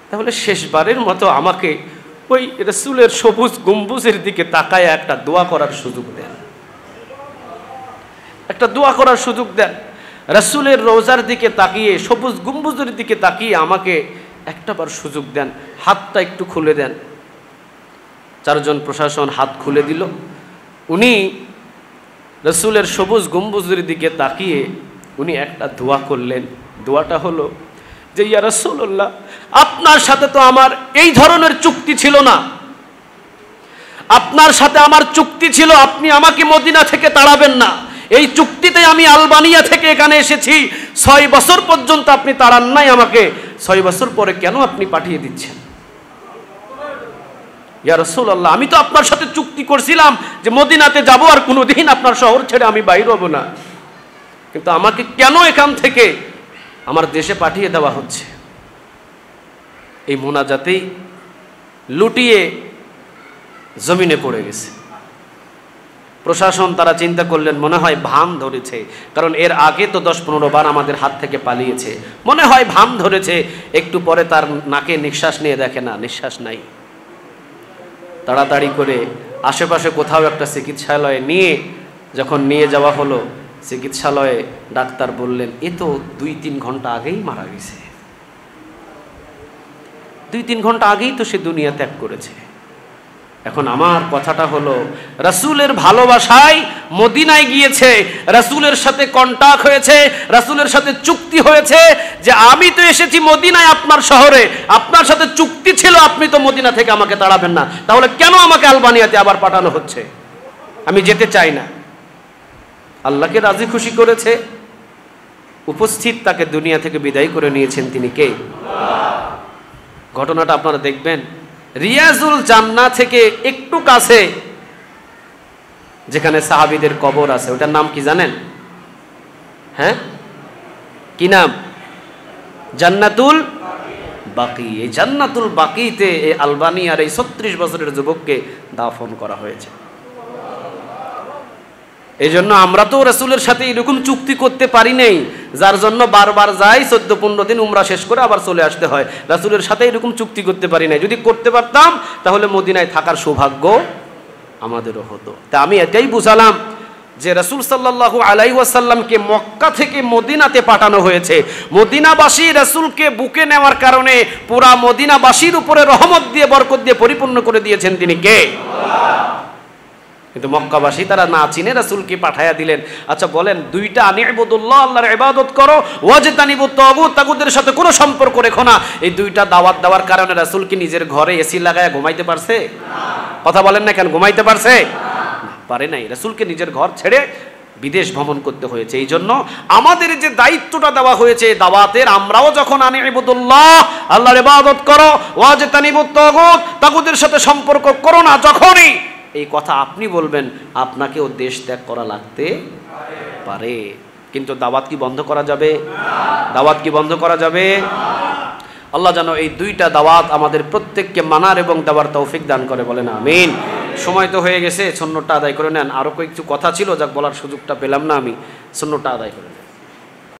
তাহলে শেষবারের মতো আমাকে ওই রাসূলের সবুজ গম্বুজের দিকে তাকায় একটা দোয়া করার সুযোগ দেন, একটা দোয়া করার সুযোগ দেন। রাসূলের রওজার দিকে তাকিয়ে, সবুজ গম্বুজের দিকে তাকিয়ে আমাকে একটাবার সুযোগ দেন, হাতটা একটু খুলে দেন। 4 জন প্রশাসন হাত খুলে দিল। উনি রাসূলের সবুজ গম্বুজের দিকে তাকিয়ে উনি একটা দোয়া করলেন। দোয়াটা হলো যে, ইয়া রাসূলুল্লাহ, আপনার সাথে তো আমার এই ধরনের চুক্তি ছিল না, আপনার সাথে আমার চুক্তি ছিল আপনি আমাকে মদিনা থেকে তাড়াবেন না। এই চুক্তিতে আমি আলবানিয়া থেকে এখানে এসেছি, 6 বছর পর্যন্ত আপনি তাড়ান নাই আমাকে, 6 বছর পরে কেন আপনি পাঠিয়ে দিচ্ছেন? ইয়া রাসূলুল্লাহ, আমি তো আপনার সাথে চুক্তি করছিলাম যে মদিনাতে যাব আর কোনোদিন আপনার শহর ছেড়ে আমি বাইর হব না, কিন্তু আমাকে কেন এখান থেকে আমার দেশে পাঠিয়ে দেওয়া হচ্ছে? এই মোনাজাতেই লুটিয়ে জমিনে পড়ে গেছে। প্রশাসন তারা চিন্তা করলেন, মনে হয় ভান ধরেছে, কারণ এর আগে তো 10-15 বার আমাদের হাত থেকে পালিয়েছে, মনে হয় ভান ধরেছে। একটু পরে তার নাকে নিঃশ্বাস নিয়ে দেখে না, নিঃশ্বাস নাই। তাড়াতাড়ি করে আশেপাশে কোথাও একটা চিকিৎসালয়ে যখন নিয়ে যাওয়া হলো, চিকিৎসালয়ে ডাক্তার বললেন, এ তো 2-3 ঘন্টা আগেই মারা গেছে, 2-3 ঘন্টা আগেই তো সে দুনিয়া ত্যাগ করেছে। এখন আমার কথাটা হলো, রাসূলের ভালোবাসায় মদিনায় গিয়েছে, রাসূলের সাথে কন্টাক্ট হয়েছে, রাসূলের সাথে চুক্তি হয়েছে যে আমি তো এসেছি মদিনায় আপনার শহরে, আপনার সাথে চুক্তি ছিল আপনি তো মদিনা থেকে আমাকে তাড়াবেন না, তাহলে কেন আমাকে আলবানিয়াতে আবার পাঠানো হচ্ছে? আমি যেতে চাই না। আল্লাহকে রাজি খুশি করেছে, উপস্থিত তাকে দুনিয়া থেকে বিদায় করে নিয়েছেন। তিনি কে? ঘটনাটা আপনারা দেখবেন রিয়াজুল জান্নাহ থেকে একটু কাছে যেখানে সাহাবীদের কবর আছে, ওটার নাম কি জানেন? হ্যাঁ, কি নাম? জান্নাতুল বাকি। এই জান্নাতুল বাকিতে এই আলবানিয়ার এই 36 বছরের যুবককে দাফন করা হয়েছে। এই জন্য আমরা তো রাসূলের সাথে এরকম চুক্তি করতে পারি নাই, যার জন্য বারবার যাই 14-15 দিন উমরা শেষ করে আবার চলে আসতে হয়। রাসূলের সাথে এরকম চুক্তি করতে পারি নাই। যদি করতে পারতাম তাহলে মদিনায় থাকার সৌভাগ্য আমাদেরও হতো। তা আমি এটাই বুঝালাম যে রাসূল সাল্লাল্লাহু আলাইহি ওয়াসাল্লামকে মক্কা থেকে মদিনাতে পাঠানো হয়েছে। মদিনাবাসী রাসূলকে বুকে নেওয়ার কারণে পুরা মদিনাবাসীর উপরে রহমত দিয়ে, বরকত দিয়ে পরিপূর্ণ করে দিয়েছেন। তিনি কে? কিন্তু মক্কাবাসী তারা না চিনে রাসূলকে পাঠায়া দিলেন। আচ্ছা বলেন, 2টা আনিবুদুল্লাহ, আল্লাহর ইবাদত করো, ওয়াজতানিবুত তাগুত, তাগুতের সাথে কোনো সম্পর্ক রেখো না, এই 2টা দাওয়াত দেওয়ার কারণে রাসূল কি নিজের ঘরে এসি লাগায়া ঘুমাইতে পারছে? কথা বলেন না কেন, ঘুমাইতে পারছে? পারে নাই। রাসূলকে নিজের ঘর ছেড়ে বিদেশ ভ্রমণ করতে হয়েছে। এই জন্য আমাদের যে দায়িত্বটা দেওয়া হয়েছে দাওয়াতের, আমরাও যখন আনিবুদুল্লাহ, আল্লাহর ইবাদত করো, ওয়াজতানিবুত তাগুত, তাগুতের সাথে সম্পর্ক করো না, যখনই এই কথা আপনি বলবেন আপনাকেও দেশ ত্যাগ করা লাগতে পারে। কিন্তু দাওয়াত কি বন্ধ করা যাবে? দাওয়াত কি বন্ধ করা যাবে? আল্লাহ যেন এই 2টা দাওয়াত আমাদের প্রত্যেককে মানার এবং দেওয়ার তৌফিক দান করে, বলেন আমিন। সময় তো হয়ে গেছে, সুন্নতটা আদায় করে নেন। আরও কিছু কথা ছিল যা বলার সুযোগটা পেলাম না আমি, সুন্নতটা আদায় করে নেন।